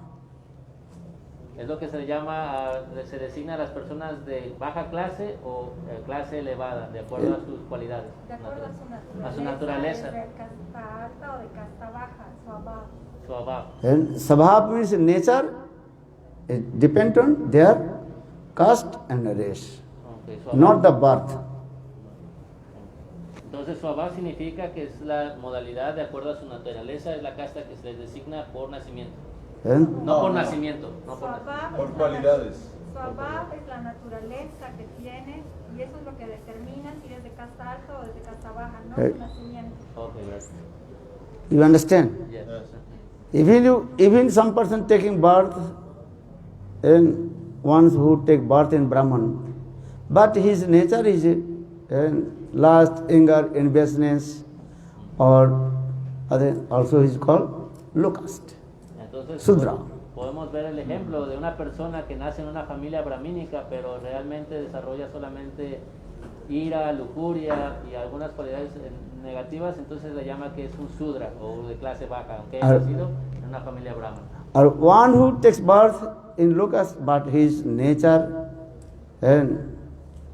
es lo que se llama, se designa a las personas de baja clase o clase elevada, de acuerdo a sus cualidades. De acuerdo a su naturaleza. ¿De casta alta o de casta baja? Swabhav. Swabhav. And sabhav means nature, it depend on their caste and race, Okay, Swabhav. not the birth. Entonces Swabhav significa que es la modalidad de acuerdo a su naturaleza, es la casta que se les designa por nacimiento. No por nacimiento, no por nacimiento. Swabhav Por es la cualidades. Swabhav es la naturaleza que tienes y eso es lo que determina si eres de casta alta o de casta baja, no tu nacimiento. Okay, right. You understand? Yes. Even some person taking birth, and ones who take birth in Brahman, but his nature is lust, anger, enviousness, or other, also is called low caste. Entonces, Sudra. podemos ver el ejemplo de una persona que nace en una familia brahmínica, pero realmente desarrolla solamente ira, lujuria y algunas cualidades negativas, entonces le llama que es un Sudra o de clase baja, aunque haya nacido en una familia brahmana. Or one who takes birth in Lucas, but his nature and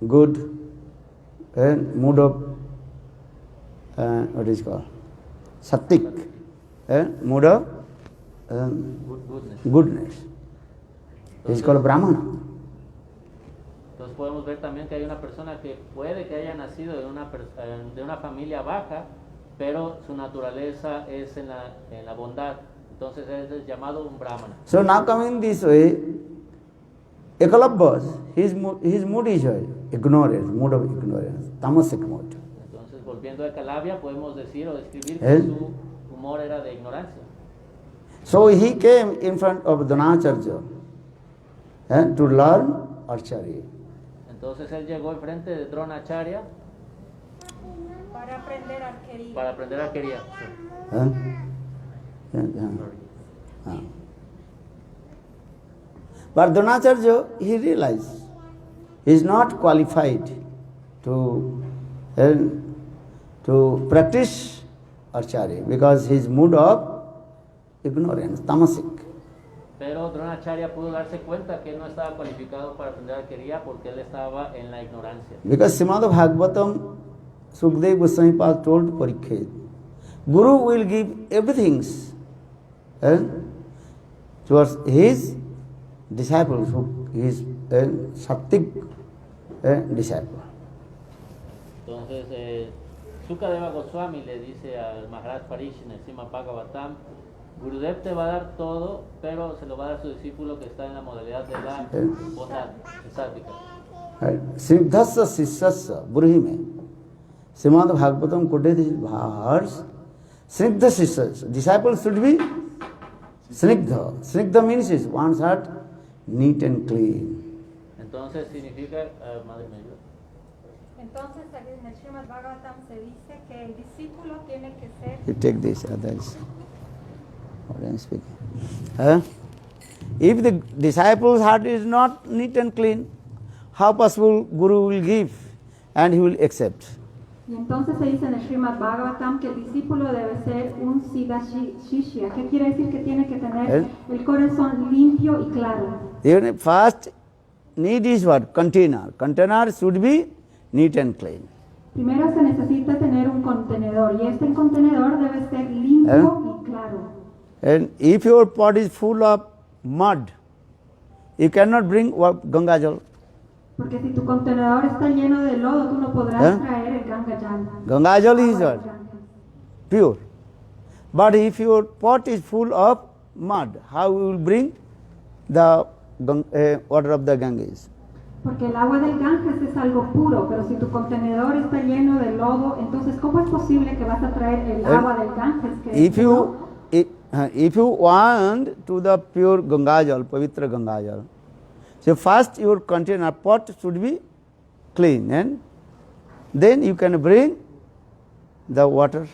good and mood of what is called sattvic and mood of goodness. It's called Brahmana. Entonces podemos ver también que hay una persona que puede que haya nacido de una familia baja, pero su naturaleza es en la bondad. Entonces es llamado un brahmana. So now coming this way, Ekalabhas, his mood is ignorance, mood of ignorance, tamasic mood. Entonces volviendo a Calavia podemos decir o describir que su humor era de ignorancia. So he came in front of Dronacharya to learn archery. Entonces él llegó enfrente de Dronacharya Para aprender arquería. para aprender arquería. But Dronacharya, he realized he is not qualified to practice archery because his mood of ignorance, tamasic. Pero Dronacharya pudo darse cuenta que él no estaba cualificado para aprender arquería porque él estaba en la ignorancia. Because Srimad Bhagavatam, Sukdev Goswami Pad told Parikshit, Guru will give everything towards his disciples, his sattvic disciple. Entonces, Sukadeva Goswami le dice al Maharaj Parikshit en el Srimad Bhagavatam, Gurudev te va a dar todo, pero se lo va a dar a su discípulo que está en la modalidad de la bondad, sádvica. Snigdhasya Sishyasya Burhime. Srimad Bhagavatam quoted this verse. Snigdha Sishyasya. Disciples should be Snigdha. Snigdha means is one's heart neat and clean. Entonces significa, madre mía. Entonces en el Srimad Bhagavatam se dice que el discípulo tiene que ser. You take this, others. What I am speaking. If the disciple's heart is not neat and clean, how possible Guru will give and he will accept? Y entonces se dice en el Srimad Bhagavatam que el discípulo debe ser un Siddha Shishya. ¿Qué quiere decir? Que tiene que tener el corazón limpio y claro. Even first need is what? Container. Container should be neat and clean. Primero se necesita tener un contenedor y este contenedor debe ser limpio y claro. And if your pot is full of mud, you cannot bring Gangajal. Porque si tu contenedor está lleno de lodo, tú no podrás traer el Gangajal. Gangajal is what? Pure. But if your pot is full of mud, how you will bring the water of the Ganges? Porque el agua del Ganges es algo puro, pero si tu contenedor está lleno de lodo, entonces ¿cómo es posible que vas a traer el agua del Ganges? If you want to the pure Gangajal, Pavitra Gangajal, so first your container pot should be clean and then you can bring the water.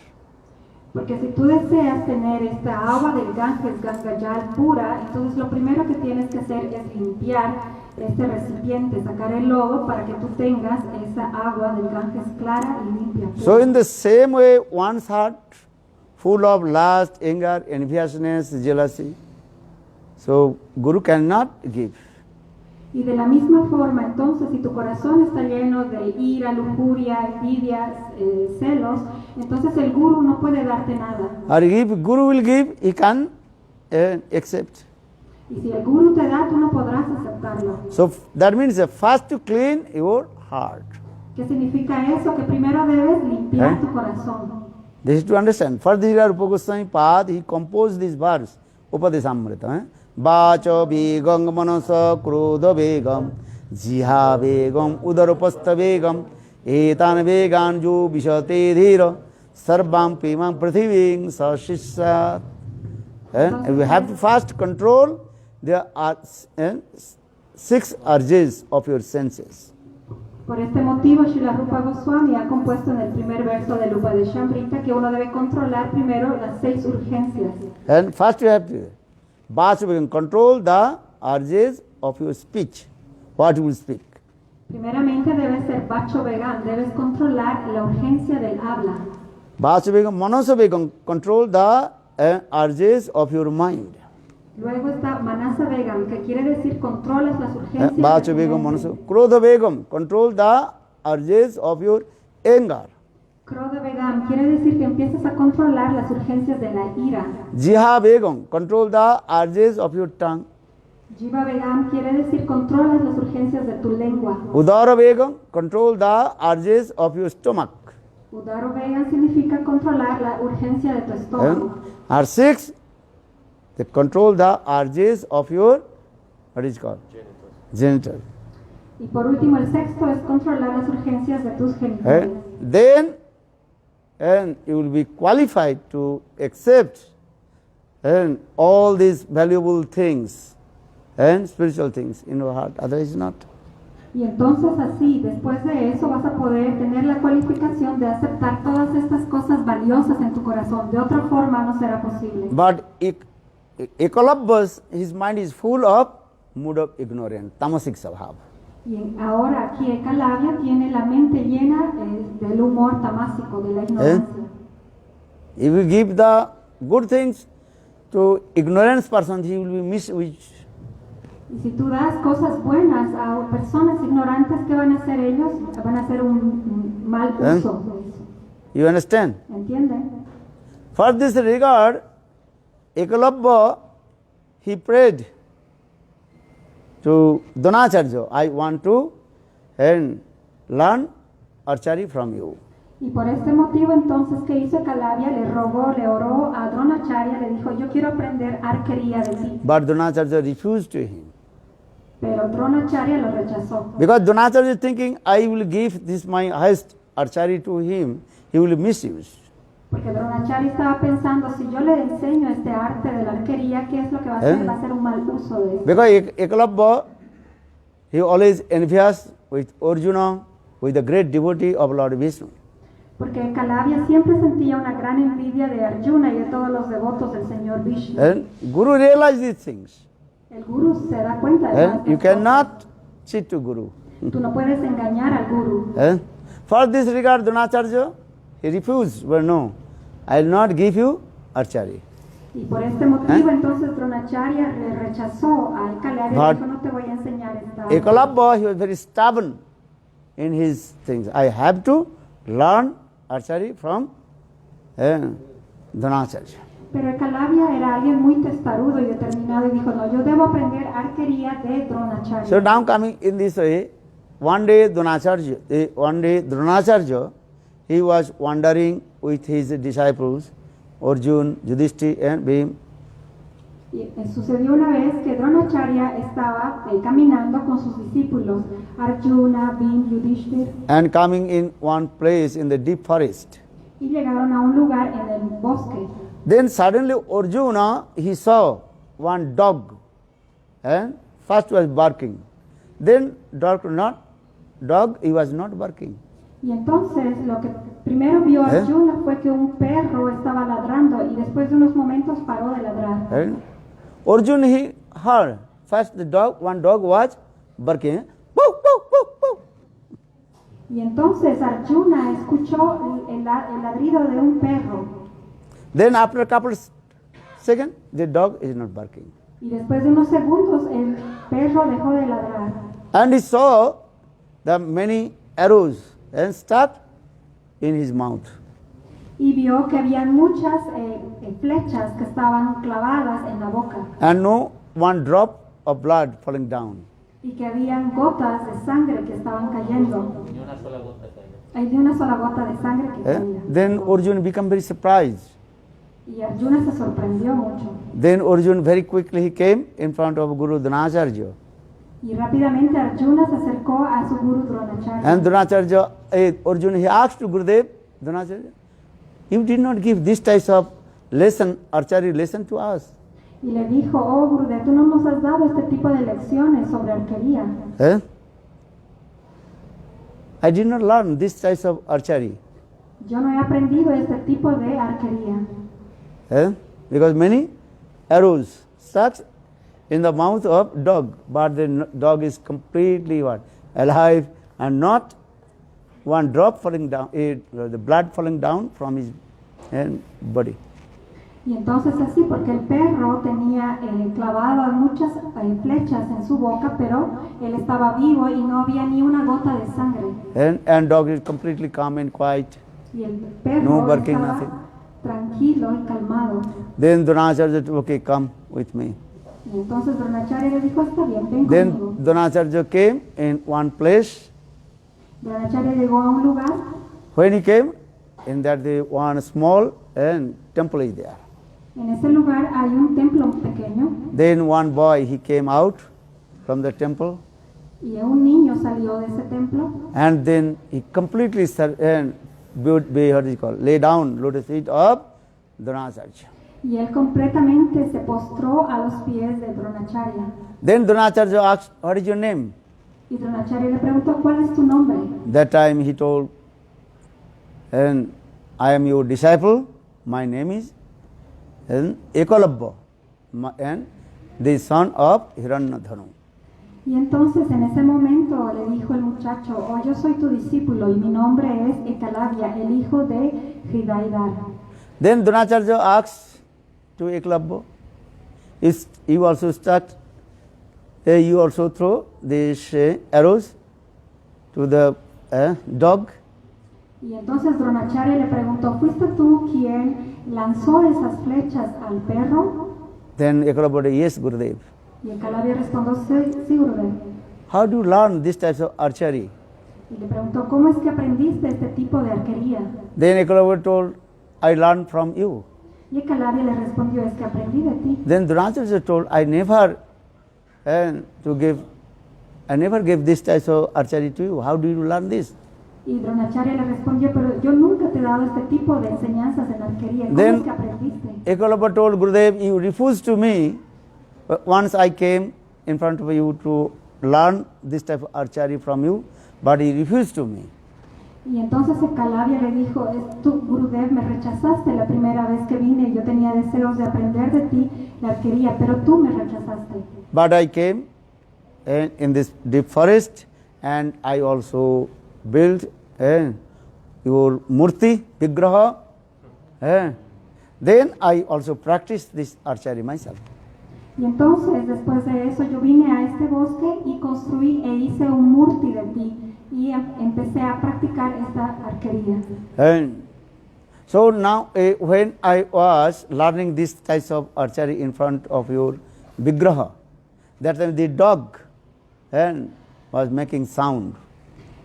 Porque si tú deseas tener esta agua del Ganges, Gangajal pura, entonces lo primero que tienes que hacer es limpiar este recipiente, sacar el lodo para que tú tengas esa agua del Ganges clara y limpia. So in the same way, one's heart full of lust, anger, enviousness, jealousy, so Guru cannot give. Y de la misma forma, entonces, si tu corazón está lleno de ira, lujuria, envidias, celos, entonces el Guru no puede darte nada. Or if Guru will give, he can accept. Y si el Guru te da, tú no podrás aceptarlo. So that means first to clean your heart. ¿Qué significa eso? Que primero debes limpiar tu corazón. This is to understand. For this Rupa Goswami Pad, he composed this verse, Upadesamrita. Vacha vegam manasa krodha vegam jiha vegam udarupastha vegam etan vegan jo vishate dhira sarvam pimam prithiving sashisat. We have to first control the 6 urges of your senses. Por este motivo, Srila Rupa Goswami ha compuesto en el primer verso del Upadeshamrita que uno debe controlar primero las 6 urgencias. And first you have to control the urges of your speech, what you will speak. Primeramente debes ser Bacho Vegan, debes controlar la urgencia del habla. Vachubegam, Manasabegam, control the urges of your mind. Luego está Manasa Vegan, que quiere decir controlas las urgencias de tu Vachubegam, mente. Manasabegam, Krodhabegam, control the urges of your anger. Krodha Vegan quiere decir que empiezas a controlar las urgencias de la ira. Jihabegam, control the urges of your tongue. Jiva Vegan quiere decir controlas las urgencias de tu lengua. Udarabegam, control the urges of your stomach. Udaro Vegan significa controlar la urgencia de tu estómago. Or 6, they control the urges of your, what is it called? Genital. Y por último, el sexto es controlar las urgencias de tus genitales. Then and you will be qualified to accept and all these valuable things and spiritual things in your heart, otherwise not. Y entonces así, después de eso, vas a poder tener la cualificación de aceptar todas estas cosas valiosas en tu corazón. De otra forma no será posible. But Ekalabhas, his mind is full of mood of ignorance, tamasic svabha. Y ahora aquí Ekalavya tiene la mente llena del humor tamásico, de la ignorancia. If you give the good things to ignorance person, he will be miswitched. Y si tú das cosas buenas a personas ignorantes, ¿qué van a hacer ellos? Van a hacer un mal uso de eso. You understand? ¿Entienden? For this regard, Ekalabha, he prayed to Dronacharya, I want to learn archery from you. Y por este motivo entonces, ¿qué hizo Ekalavya? Le rogó, le oró a Dronacharya, le dijo, yo quiero aprender arquería de ti. But Dronacharya refused to him. Pero Dronacharya lo rechazó. Because Dronacharya is thinking, I will give this my highest archery to him, he will misuse. Porque Dronacharya estaba pensando, si yo le enseño este arte de la arquería, ¿qué es lo que va a hacer? Va a hacer un mal uso de eso. Because Ekalabha, he always envious with Arjuna, with the great devotee of Lord Vishnu. Porque Ekalavya siempre sentía una gran envidia de Arjuna y de todos los devotos del Señor Vishnu. And Guru realized these things. El Guru se da cuenta de And you estas cannot cheat to Guru. cosas. Tú no puedes engañar al Guru. For this regard, Dronacharya, he refused, but no, I will not give you archery. Y por este motivo entonces Dronacharya le rechazó a Ekalavya y But dijo, no te voy a enseñar esta. Ekalabha, he was very stubborn in his things. I have to learn archery from Dronacharya. Pero Ekalavya era alguien muy testarudo y determinado y dijo, no, yo debo aprender arquería de Dronacharya. So now coming in this way, one day Dronacharya, he was wandering with his disciples, Arjuna, Yudhishthira and Bhima. Y sucedió una vez que Dronacharya estaba caminando con sus discípulos, Arjuna, Bhima, Yudhishthira, And coming in one place in the deep forest. y llegaron a un lugar en el bosque. Then suddenly Arjuna, he saw one dog and first was barking. Then dog, he was not barking. Y entonces lo que primero vio Arjuna fue que un perro estaba ladrando y después de unos momentos paró de ladrar. And Arjuna, he heard first one dog was barking. Woo, woo, woo, woo. Y entonces Arjuna escuchó el ladrido de un perro. Then after a couple of seconds, the dog is not barking. Y después de unos segundos el perro dejó de ladrar. And he saw the many arrows and stuck in his mouth. Y vio que habían muchas flechas que estaban clavadas en la boca. And no one drop of blood falling down. Y que habían gotas de sangre que estaban cayendo. Ni una sola gota cayó. Hay de una sola gota de sangre que caía. Then Arjuna became very surprised. Y Arjuna se sorprendió mucho. Then Arjuna very quickly he came in front of Guru Dronacharya. Y rápidamente Arjuna se acercó a su guru Dronacharya. And Dronacharya, Arjuna, he asked to Gurudev, Dronacharya, you did not give this type of lesson, archery lesson to us. Y le dijo, oh Gurudev, tú no nos has dado este tipo de lecciones sobre arquería. I did not learn this type of archery. Yo no he aprendido este tipo de arquería. Because many arrows stuck in the mouth of dog, but the dog is completely what? Alive and not one drop falling down, the blood falling down from his body. Y entonces así, porque el perro tenía clavadas muchas flechas en su boca, pero él estaba vivo y no había ni una gota de sangre. And dog is completely calm and quiet. Y el perro No barking, estaba nothing. tranquilo y calmado. Then Dronacharya said, okay, come with me. Y entonces Dronacharya le dijo, está bien, ven Then conmigo. Dronacharya came in one place. Dronacharya llegó a un lugar. When he came, in that the one small temple is there. En ese lugar hay un templo pequeño Then one boy, he came out from the temple, y un niño salió de ese templo and then he completely lay down lotus feet of Dronacharya. y él completamente se postró a los pies de Dronacharya. Then Dronacharya asked, what is your name? Y Dronacharya le preguntó, ¿cuál es tu nombre? That time he told, and I am your disciple, my name is Ekalabha, and the son of Hiranyadhanu. Y entonces en ese momento le dijo el muchacho, oh, yo soy tu discípulo y mi nombre es Ekalavya, el hijo de Hridayadhara. Then Dronacharya asked to Ekalabha, is you also start, you also throw these arrows to the dog? Y entonces Dronacharya le preguntó, ¿fuiste tú quien lanzó esas flechas al perro? Then Ekalabha said, yes, Gurudev. Y Ekalavya respondió, sí, Gurudev. How do you learn this type of archery? Y le preguntó, ¿cómo es que aprendiste este tipo de arquería? Then Ekalabha told, I learned from you. Y Ekalavya le respondió, es que aprendí de ti. Then Dronacharya told, I never gave this type of archery to you. How do you learn this? Y Dronacharya le respondió, pero yo nunca te he dado este tipo de enseñanzas en arquería. ¿Cómo Then es que aprendiste? Ekalabha told Gurudev, you refused to me. Once I came in front of you to learn this type of archery from you, but he refused to me. Y entonces Ekalavya le dijo, tú, Gurudev, me rechazaste la primera vez que vine y yo tenía deseos de aprender de ti la arquería, pero tú me rechazaste. But I came in this deep forest, and I also built your murti, vigraha. Then I also practiced this archery myself. Y entonces, después de eso, yo vine a este bosque y construí e hice un murti de ti y empecé a practicar esta arquería. And so now, when I was learning this type of archery in front of your vigraha, that time the dog was making sound.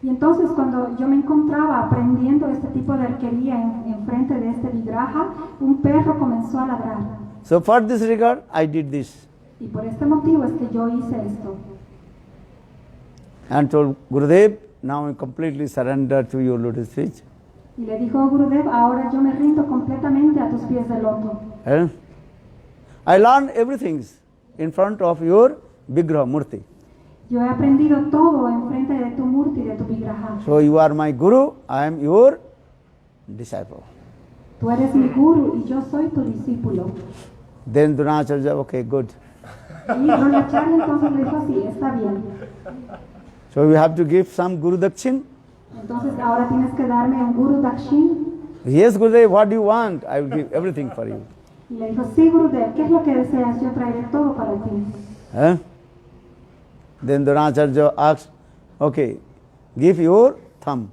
Y entonces, cuando yo me encontraba aprendiendo este tipo de arquería en frente de este vigraha, un perro comenzó a ladrar. So for this regard, I did this. Y por este motivo es que yo hice esto. And told Gurudev, now I completely surrender to your lotus feet. Y le dijo, Gurudev, ahora yo me rindo completamente a tus pies de loto. I learned everything in front of your vigraha murti. Yo he aprendido todo en frente de tu murti, de tu vigraha. So you are my guru, I am your disciple. Tú eres mi guru y yo soy tu discípulo. Then Dronacharya, okay, good. Y Dronacharya entonces le dijo, sí, está bien. So we have to give some Guru Dakshin. Entonces ahora tienes que darme un Guru Dakshin. Yes, Gurudev, what do you want? I will give everything for you. Y le dijo, sí, Gurudev, ¿qué es lo que deseas? Yo traeré todo para ti. Then Dronacharya asked, okay, give your thumb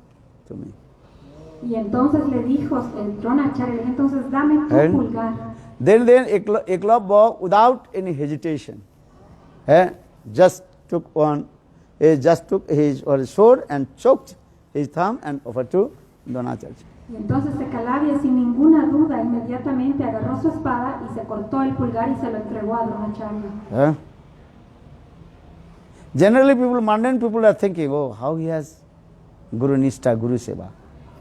to me. Y entonces le dijo Dronacharya, entonces dame tu pulgar. Then Ekalabha, without any hesitation, just took his sword and choked his thumb and offered to Dronacharya. Y entonces Ekalavya, sin ninguna duda, inmediatamente agarró su espada y se cortó el pulgar y se lo entregó a Dronacharya. Generally, mundane people are thinking, oh, how he has Guru Nishtha, Guru Seva.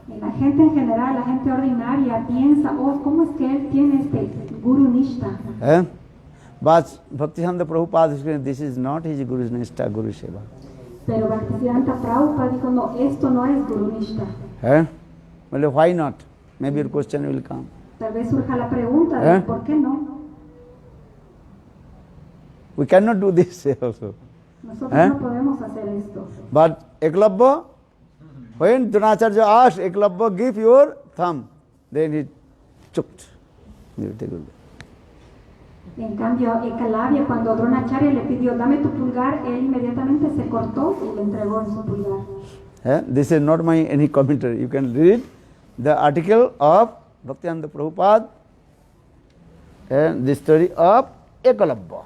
La gente en general, la gente ordinaria piensa, oh, ¿cómo es que él tiene este Guru Nishtha? But Bhaktisiddhanta Prabhupada is saying, this is not his Guru Nishtha, Guru Seva. Pero Bhaktisiddhanta Prabhupada dijo, no, esto no es Guru Nishtha. Well, why not? Maybe your question will come. Tal vez surja la pregunta de ¿por qué no? We cannot do this also. Nosotros ¿Eh? no podemos hacer esto. But Eklavya, when Dronacharya asked Eklavya, give your thumb, then he choked. En cambio, Ekalavya, cuando Dronacharya le pidió, dame tu pulgar, él inmediatamente se cortó y le entregó su pulgar. This is not my any commentary. You can read the article of Bhaktivedanta Prabhupada and the story of Eklavya.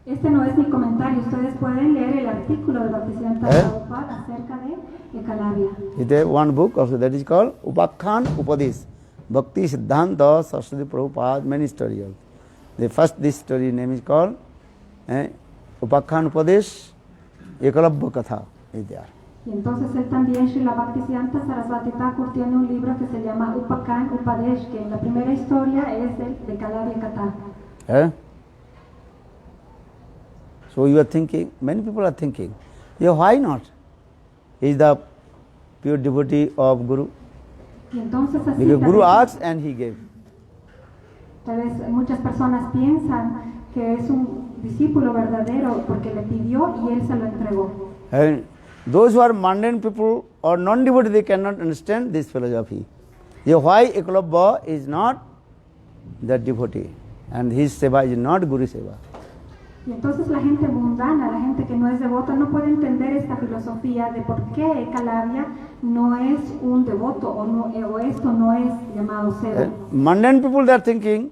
Este no es mi comentario, ustedes pueden leer el artículo de Bhaktisiddhanta Prabhupada acerca de Ekalavya. It is one book also that is called Upakhan Upadesh, Bhakti Siddhanta Saraswati Prabhupada Ministerial. The first this story name is called Upakhan Upadesh Eklavya Katha is there. Y entonces él también, Srila Bhaktisiddhanta Saraswati Thakur, tiene un libro que se llama Upakhan Upadesh, que en la primera historia es el de Ekalavya Katha. So you are thinking, many people are thinking, yeah, why not? He is the pure devotee of Guru. Y entonces así, Because Guru tal asked and he gave. vez muchas personas piensan que es un discípulo verdadero porque le pidió y él se lo entregó. And those who are mundane people or non-devotee, they cannot understand this philosophy. Yeah, why Eklavya is not the devotee and his seva is not Guru seva. Y entonces la gente mundana, la gente que no es devota, no puede entender esta filosofía de por qué Ekalavya no es un devoto o esto no es llamado seva. Mundane people, they are thinking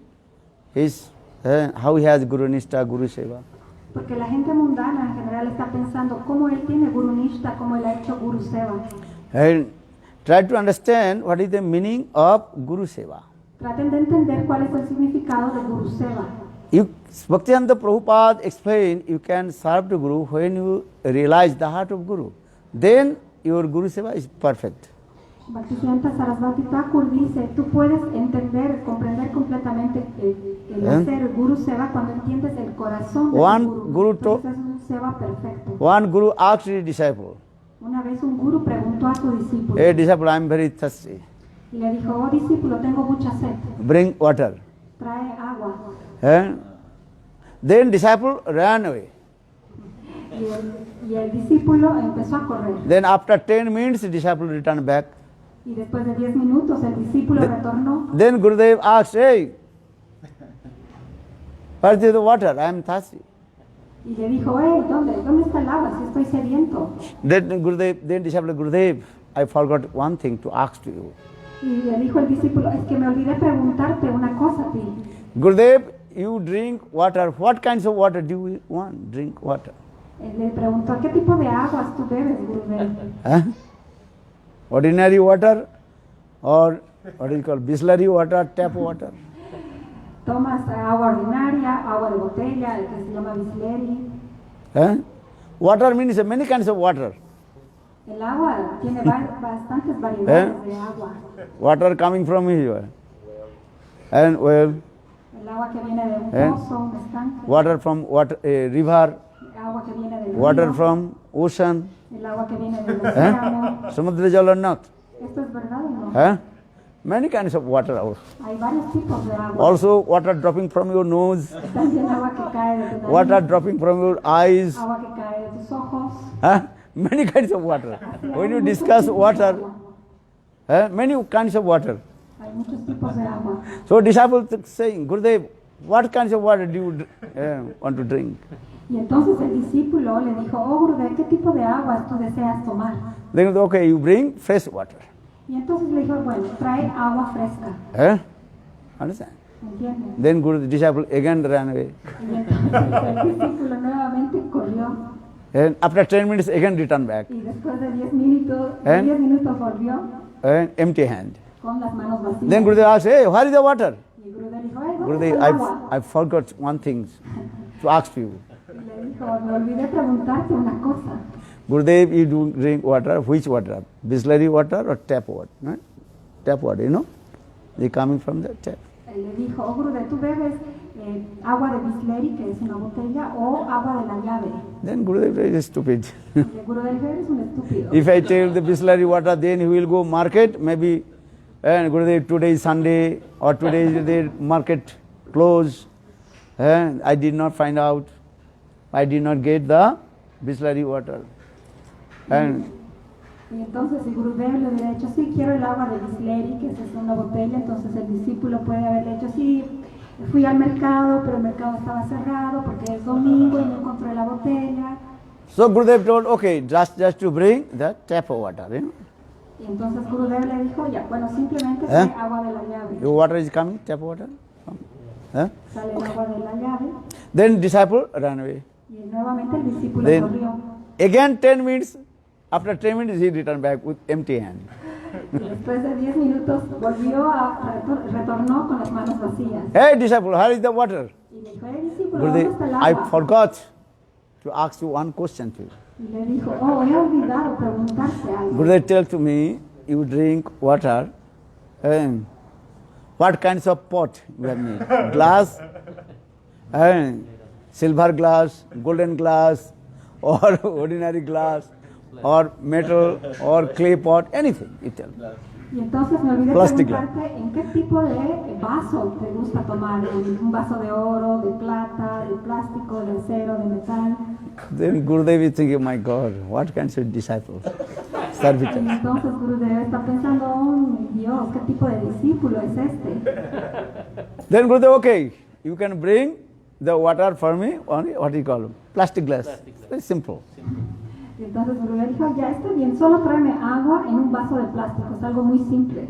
how he has Guru Nishta, Guru seva. Porque la gente mundana en general está pensando cómo él tiene Guru Nishta, cómo él ha hecho Guru Seva. And try to understand what is the meaning of Guru seva. Traten de entender cuál es el significado de Guru Seva. Bhaktivedanta Prabhupada explained, you can serve to Guru when you realize the heart of Guru. Then your Guru seva is perfect. Bhaktisiddhanta Saraswati Thakur dice, tú puedes entender, comprender completamente el hacer Guru Seva cuando entiendes el corazón de One tu Guru. Guru Entonces es un Seva perfecto. One Guru asked his disciple, Una vez un Guru preguntó a su discípulo hey disciple, I am very thirsty. y le dijo, oh discípulo, tengo mucha sed, Bring water. trae agua. Then disciple ran away. Y el discípulo empezó a correr. Then after 10 minutes, the disciple returned back. Y después de 10 minutos el discípulo retornó Then Gurudev asked, hey, where is the water? I am thirsty. y le dijo, ¿dónde está el agua si estoy sediento? Then disciple Gurudev, I forgot one thing to ask to you. Y le dijo el discípulo, es que me olvidé preguntarte una cosa a ti. Gurudev, you drink water. What kinds of water do you want? Drink water. Él le preguntó, ¿qué tipo de aguas tú bebes, Gurudev? Ordinary water or what is called Bisleri water, tap water? ¿Tomas agua ordinaria, agua de botella, que se llama Bisleri? Water means many kinds of water. El agua tiene bastantes variedades de agua. Water coming from here. And well, El agua que viene de un pozo, un estanque. water from river, El agua que viene del water río. from ocean. El agua que viene del océano. Samudra jal or not? ¿Esto es verdad o no? Many kinds of water also. Hay varios tipos de agua. Also water dropping from your nose, También agua que cae de tu nariz, water dropping from your eyes. agua que cae de tus ojos. Many kinds of water. When you discuss water, many kinds of water. Hay muchos tipos de agua. So disciple saying, Gurudev, what kinds of water do you want to drink? Y entonces el discípulo le dijo, oh Gurudev, ¿qué tipo de aguas tú deseas tomar? Then okay, you bring fresh water. Y entonces le dijo, bueno, trae agua fresca. Understand? ¿Entiendes? Then Guru disciple again ran away. Y entonces el discípulo nuevamente corrió. And after 10 minutes again returned back. Y después de 10 minutos, volvió Empty hand. con las manos vacías. Then Gurudev asked, hey, where is the water? Y Gurudev dijo, ¿dónde Gurudev, está el agua? I forgot one thing to ask you. Y le dijo, me olvidé preguntarte una cosa. Gurudev, you do drink water, which water? Bisleri water or tap water? Right? Tap water, you know? They coming from the tap. Él le dijo, oh Gurudev, ¿tú bebes agua de Bisleri, que es una botella, o agua de la llave? Then Gurudev is stupid. Y el Gurudev, eres un estúpido. If I tell the Bisleri water, then he will go market, maybe, and Gurudev, today is Sunday, or today is the market closed, and I did not find out, I did not get the Bisleri water. And Y entonces el Gurudev le hubiera dicho, sí, quiero el agua de Bisleri, que es una botella. Entonces el discípulo puede haberle dicho, sí, fui al mercado, pero el mercado estaba cerrado porque es domingo y no encontré la botella. so Gurudev told, okay, just to bring the tap water. Y entonces Gurudev le dijo, ya, bueno, simplemente trae agua de la llave. Your water is coming, tap water. Sale el agua de la llave. Then disciple ran away. Y nuevamente el discípulo Then corrió. again 10 minutes, after 10 minutes he returned back with empty hand. Y después de 10 minutos retornó con las manos vacías. Hey disciple, where is the water? Y le dijo, discípulo, ¿dónde Gurudev, está el I agua? forgot to ask you one question to you. Y le dijo, oh, he olvidado preguntarte algo. Gurudev tell to me, you drink water, and what kinds of pot you have made? Glass, and silver glass, golden glass, or ordinary glass, or metal, or clay pot, anything, you tell me. Y entonces me olvidé Plastic. preguntarte en qué tipo de vaso te gusta tomar, un vaso de oro, de plata, de plástico, de acero, de metal. Then Gurudev is thinking, my God, what kinds of disciples? Y Servitors. entonces Gurudev está pensando, oh mi Dios, ¿qué tipo de discípulo es este? Then Gurudev, okay, you can bring the water for me on what do you call it? Plastic glass. Very simple. Y entonces Gurudev dijo, ya está bien, solo tráeme agua en un vaso de plástico, es algo muy simple.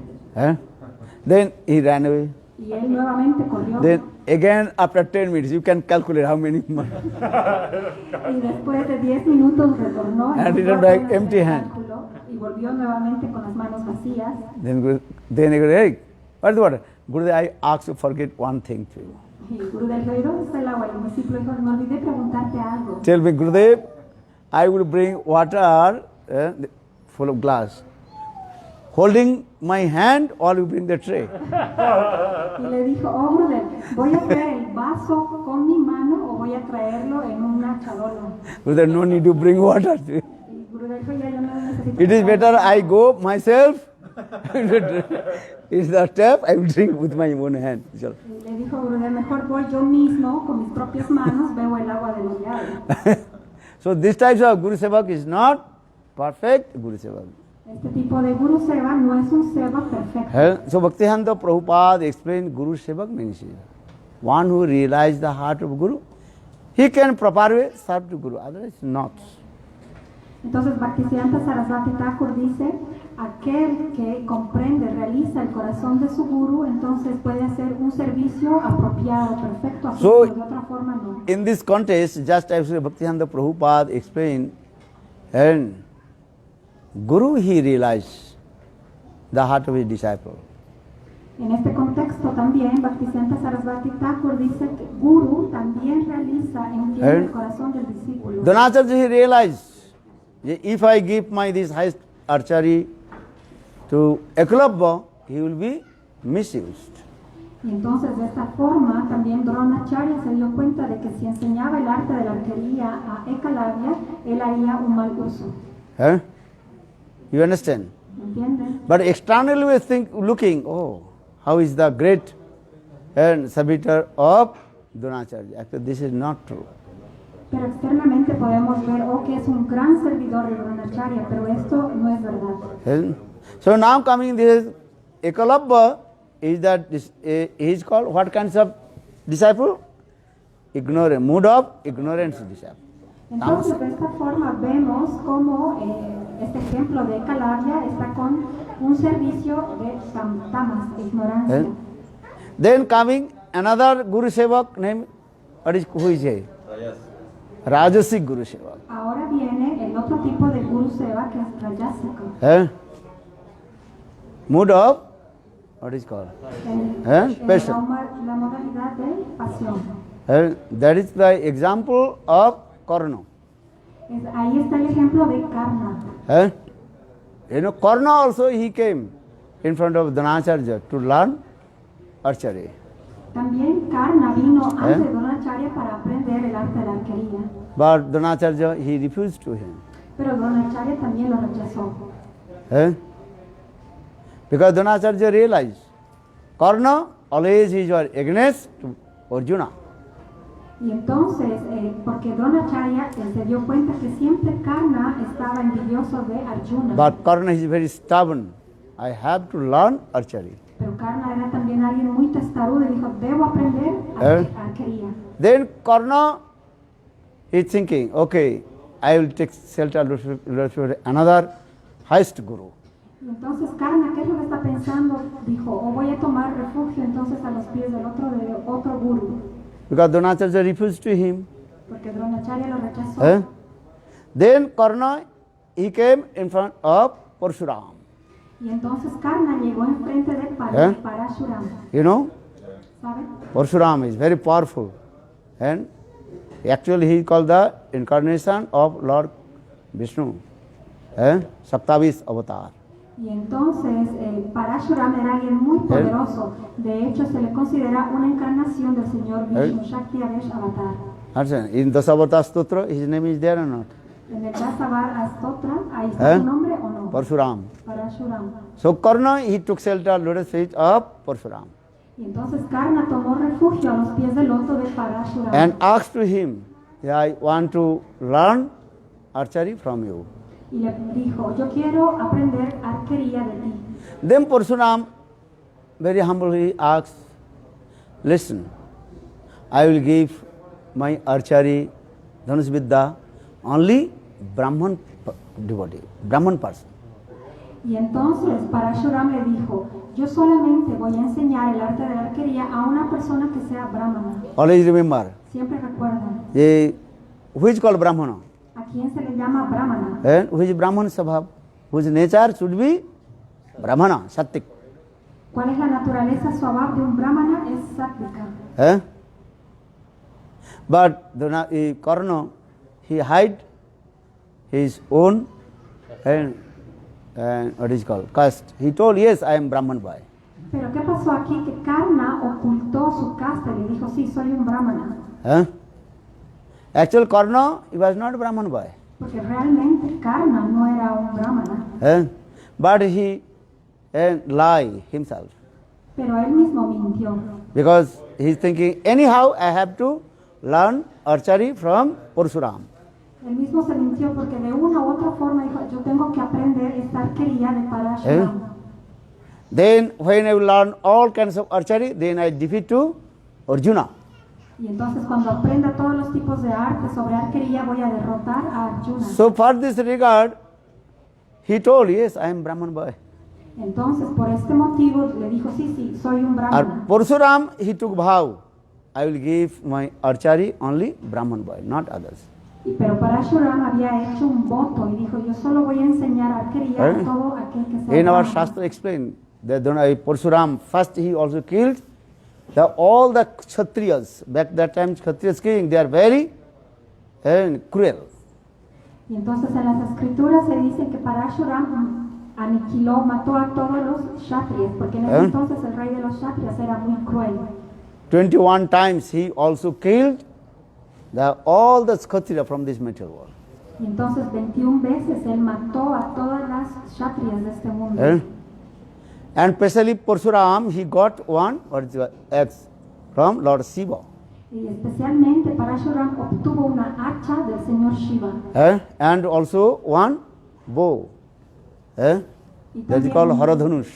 Then he ran away. Y él nuevamente corrió. Then again after 10 minutes, you can calculate how many more. Y después de 10 minutos retornó And y returned volvió a back hacer empty el hand. cálculo, y volvió nuevamente con las manos vacías. Then he goes, hey, what's the water? Gurudev, I asked you to forget one thing to you. Y Gurudev dijo, ¿y dónde está el agua? Y el discípulo dijo, me olvidé preguntarte algo. Tell me, Gurudev, I will bring water full of glass. Holding my hand, or you bring the tray. Y le dijo, oh Gurudev, ¿voy a traer el vaso con mi mano o voy a traerlo en una charola? Gurudev, no need to bring water. Y Gurudev dijo, ya yo no necesito. It is better I go myself. It's the tap, I will drink with my own hand. Y le dijo Gurudev, mejor voy yo mismo con mis propias manos, bebo el agua de la llave. So this type of Guru Sevak is not perfect Guru Sevak. Este tipo de Guru Seva no es un Seva perfecto. So Bhaktivedanta Prabhupada explained Guru Sevak means one who realized the heart of Guru, he can properly serve to Guru, otherwise not. Entonces Bhaktisiddhanta Sarasvati Thakur dice, aquel que comprende, realiza el corazón de su Guru, entonces puede hacer un servicio apropiado, perfecto a su So, Guru, de otra forma no. In this context, just as Bhaktivedanta Prabhupada explained, and Guru he realized the heart of his disciple. En este contexto también Bhaktisiddhanta Sarasvati Thakur dice que Guru también realiza, entiende el corazón del discípulo. Dronacharya he realized, if I give my this highest archery to Eklavya, he will be misused. Y entonces de esta forma también Dronacharya se dio cuenta de que si enseñaba el arte de la arquería a Ekalavya, él haría un mal uso. You understand? ¿Entiendes? But externally we think, looking, oh, how is the great servitor of Dronacharya. Actually, this is not true. Pero externamente podemos ver, oh, que es un gran servidor de Dronacharya, pero esto no es verdad. So now coming this Ekalavya is that he is called what kinds of disciple? Ignorant, mood of ignorance disciple. Entonces de esta forma vemos cómo este ejemplo de Ekalavya está con un servicio de tamas, ignorancia. Then coming another Guru Sevak named, who is he? Rajasic Guru Sevak. Ahora viene el otro tipo de Guru Seva que es Rajasico. Mood of, what is called? Passion. La modalidad de pasión. That is the example of Karna. Ahí está el ejemplo de Karna. You know, Karna also he came in front of Dronacharya to learn archery. También Karna vino antes de Dronacharya para aprender el arte de la arquería. But Dronacharya he refused to him. Pero Dronacharya también lo rechazó. Because Dronacharya realized Karna always is your against to Arjuna. Y entonces, porque Dronacharya se dio cuenta que siempre Karna estaba envidioso de Arjuna. But Karna is very stubborn. I have to learn archery. Pero Karna era también alguien muy testarudo y dijo, debo aprender arquería. Then Karna is thinking, okay, I will take shelter with another highest guru. Y entonces Karna, ¿qué es lo que está pensando? Dijo, voy a tomar refugio entonces a los pies del otro guru. Because Dronacharya refused to him. Porque Dronacharya lo rechazó. Then Karna, he came in front of Parshuram. Y entonces Karna llegó enfrente de Parashuram. You know, ¿Sabe? Parshuram is very powerful. And actually he is called the incarnation of Lord Vishnu. Saptavis avatar. Y entonces Parashuram era alguien muy poderoso. De hecho, se le considera una encarnación del Señor Vishnu, Shakti Avesh Avatar. Understand? In Dasavatar Stotra, his name is there or not? En el Dasavar Stotra, ahí está su nombre o no? Parshuram. Parashuram. So Karna, he took shelter lotus feet of Parshuram. Y entonces Karna tomó refugio a los pies del loto de Parashuram. And asked to him, I want to learn archery from you. Y le dijo, yo quiero aprender arquería de ti. Then Parshuram very humbly asked, listen, I will give my archery, Dhanush Vidya, only Brahman devotee, Brahman person. Y entonces Parashuram le dijo, yo solamente voy a enseñar el arte de la arquería a una persona que sea brahmana. Always remember, Siempre recuerden, who is called Brahmana? ¿a quién se le llama brahmana? And who is Brahman Sabhav? Whose nature should be Brahmana, Sattik. ¿Cuál es la naturaleza suave de un brahmana? Es sáttvica. But Karna, he hide his own and what is called caste. He told, yes, I am Brahman boy. Pero ¿qué pasó aquí? Que Karna ocultó su casta y le dijo, sí, soy un brahmana. Actual Karna, he was not Brahman boy. Porque realmente Karna no era un brahmana. But he lied himself. Pero él mismo mintió. Because he is thinking, anyhow, I have to learn archery from Parshuram. Él mismo se mintió porque de una u otra forma dijo, yo tengo que aprender esta arquería de Parashuram. Then when I will learn all kinds of archery, then I defeat to Arjuna. Y entonces cuando aprenda todos los tipos de arte sobre arquería voy a derrotar a Arjuna. So for this regard, he told, yes, I am Brahman boy. Entonces por este motivo le dijo, sí, sí, soy un brahmana. Parshuram, he took vow, I will give my archery only Brahman boy, not others. Pero Parashuram había hecho un voto y dijo, yo solo voy a enseñar arquería a todo aquel que sea In our brahmana. Shastra explained that Parshuram, first he also killed all the Kshatriyas. Back that time, Kshatriyas king, they are very cruel. Y entonces en las escrituras se dice que Parashuram aniquiló, mató a todos los Kshatriyas, porque en ese entonces el rey de los Kshatriyas era muy cruel. 21 times he also killed all the Kshatriya from this material world. Y entonces 21 veces él mató a todas las Kshatriyas de este mundo. And especially Parshuram, he got one axe from Lord Shiva. Y especialmente Parashuram obtuvo una hacha del señor Shiva. And also one bow. That is called Haradhanush.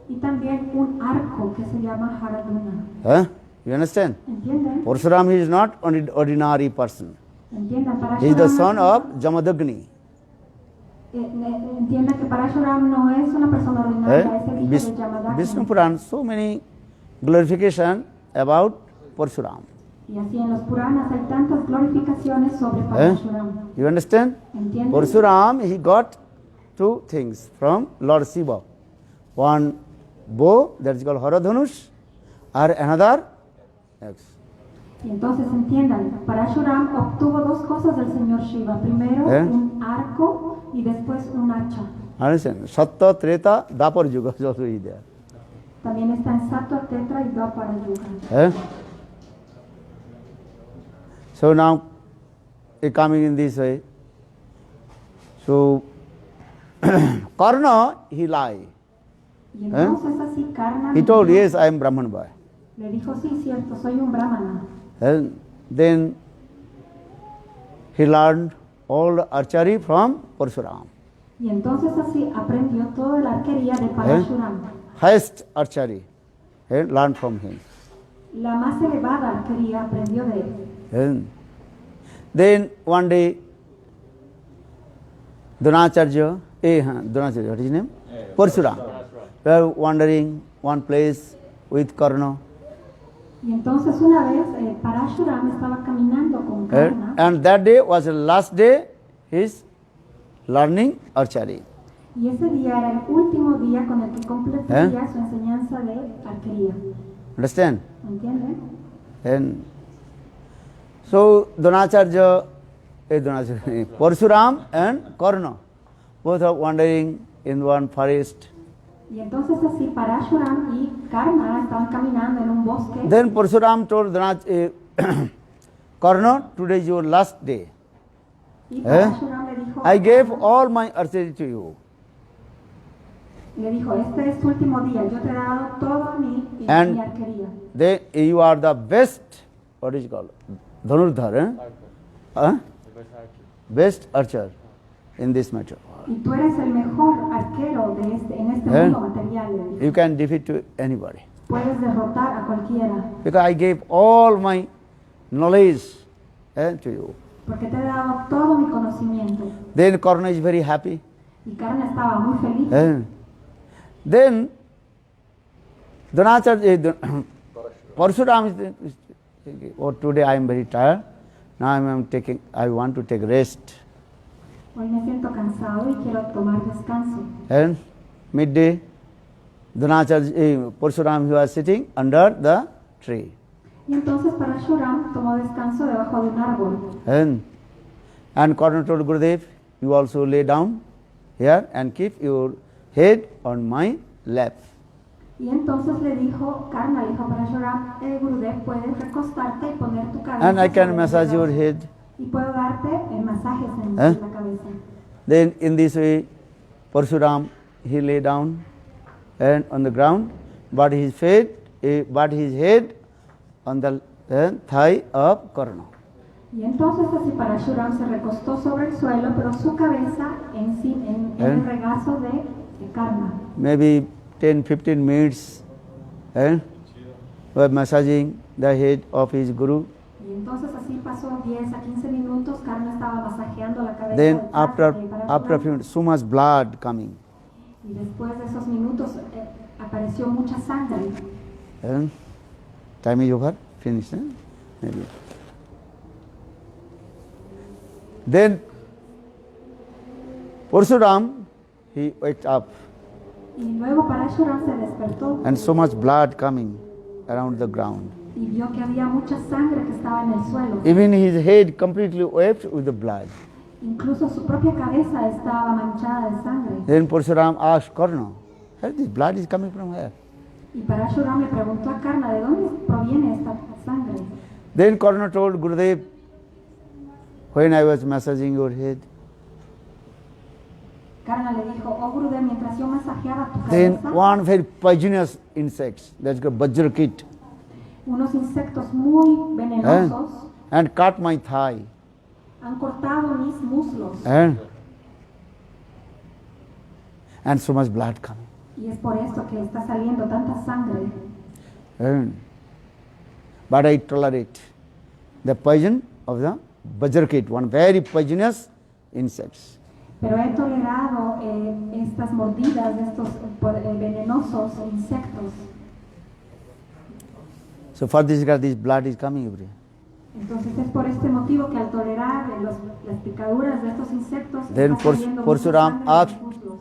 Y también un arco que se llama Haraduna. You understand? ¿Entienden? Parshuram, he is not an ordinary person. ¿Entienden? He is the Parashuram son of Jamadagni. entienda que Parashuram no es una persona ordinaria, es el hijo de Jamadagni. Vishnu Puran, so many glorification about Parshuram. Y así en los Puranas hay tantas glorificaciones sobre Parashuram. You understand? ¿Entienden? Parshuram, he got two things from Lord Shiva. One bow, that is called Haradhanush, or another axe. Y entonces entiendan, Parashuram obtuvo dos cosas del señor Shiva. Primero un arco y después un hacha. Understand? Sattva, Treta, Dapar Yuga is also there. También está en Sattva, Tetra y Dwapara Yuga. So now, coming in this way, so Karna, he lied. Y entonces así Karna He told, yes, I am Brahman boy. le dijo, sí, cierto, soy un brahmana. then he learned all the archery from Parshuram. Y entonces así aprendió toda la arquería de Parashuram. Highest archery, learned from him. La más elevada arquería aprendió de él. And then one day, Dronacharya, Dronacharya, what is his name? Parshuram. We were wandering one place with Karna. Y entonces una vez Parashuram estaba caminando con Karna. And that day was the last day his learning archery. Y ese día era el último día con el que completaría su enseñanza de arquería. Understand? ¿Entienden? And so Dronacharya, Parshuram and Karna both are wandering in one forest. Y entonces así Parashuram y Karna estaban caminando en un bosque. Then Parshuram told Karna, today is your last day. Y Parashuram le dijo, I gave all my archery to you. este es tu último día, yo te he dado todo mi And arquería. Then you are the best, what is it called? Dhanurdhar, best archer in this matter. Y tú eres el mejor arquero de en este mundo material. Le dijo. You can defeat to anybody. Puedes derrotar a cualquiera. Because I gave all my knowledge to you. Porque te he dado todo mi conocimiento. Then Karna is very happy. Y Karna estaba muy feliz. Then Dronacharya, Parshuram is thinking, oh, today I am very tired. Now I want to take rest. Hoy me siento cansado y quiero tomar descanso. And midday, Parshuram, he was sitting under the tree. Y entonces Parashuram tomó descanso debajo de un árbol. And Karna told Gurudev, you also lay down here and keep your head on my lap. Y entonces le dijo, Karna le dijo a Parashuram, Gurudev, puedes recostarte y poner tu cabeza. And I can sobre massage mi your brazo. head. Y puedo darte masajes en la cabeza. Then in this way, Parshuram, he lay down and on the ground, but his head on the thigh of Karna. Y entonces así Parashuram se recostó sobre el suelo, pero su cabeza en el regazo de Karna. Maybe 10-15 minutes were massaging the head of his guru. Y entonces así pasó 10 a 15 minutos, Karna estaba masajeando la cabeza Then de after Parashuram. a few minutes, so much blood coming. Y después de esos minutos apareció mucha sangre. Time is over, finished. Maybe. Then Parshuram, he waked up Y luego Parashuram se despertó and so much blood coming around the ground. y vio que había mucha sangre que estaba en el suelo. Even his head completely wet with the blood. Incluso su propia cabeza estaba manchada de sangre. Then Parshuram asked Karna, "Hey, this blood is coming from where?" Y Parashuram le preguntó a Karna, ¿de dónde proviene esta sangre? Then Karna told Gurudev, when I was massaging your head, Karna le dijo, oh Gurudev, mientras yo masajeaba tu then cabeza, one very poisonous insect, that's called Vajrakit, unos insectos muy venenosos and cut my thigh. han cortado mis muslos. And so much blood coming. Y es por esto que está saliendo tanta sangre. But I tolerate the poison of the Vajrakit, one very poisonous insects. Pero he tolerado estas mordidas de estos venenosos insectos. So for this blood is coming every day. Entonces es por este motivo que al tolerar las picaduras de estos insectos Then está saliendo mucha Parshuram sangre de asked, los muslos.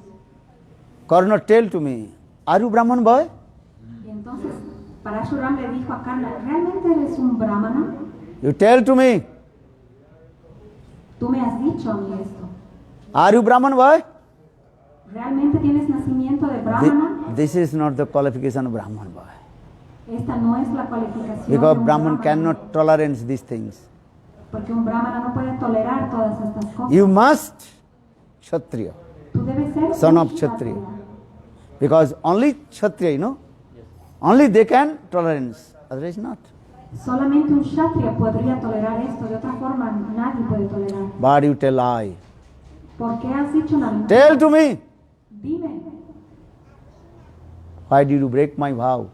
Karna, tell to me, are you Brahman boy? Y entonces Parashuram le dijo a Karna, ¿realmente eres un brahmana? You tell to me, Tú me has dicho a mí esto. are you Brahman boy? ¿Realmente tienes nacimiento de brahmana? This is not the qualification of Brahman boy. Esta no es la cualificación Because de un Brahman brahmana, cannot tolerate these things. porque un brahmana no puede tolerar todas estas cosas. You must Kshatriya, Tú debes ser son un of Kshatriya. kshatriya. Because only Kshatriya, only they can tolerance, otherwise not. Solamente un kshatriya podría tolerar esto, de otra forma nadie puede tolerar. But you tell lie. ¿Por qué has dicho una mentira? Tell to me, Dime, why did you break my vow?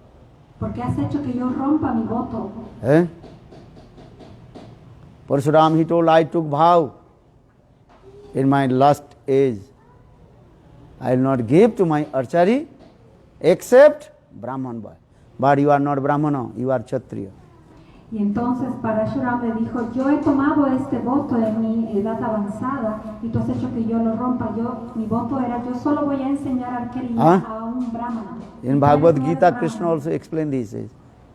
¿por qué has hecho que yo rompa mi voto? Eh? Parsuram, he told, I took vow in my last age. I will not give to my archery except Brahman boy. But you are not Brahmana, you are Kshatriya. Y entonces Parashuram le dijo, yo he tomado este voto en mi edad avanzada y tú has hecho que yo lo rompa. Mi voto era, yo solo voy a enseñar arquería a un brahmana. In Bhagavad Gita, Krishna also explained this,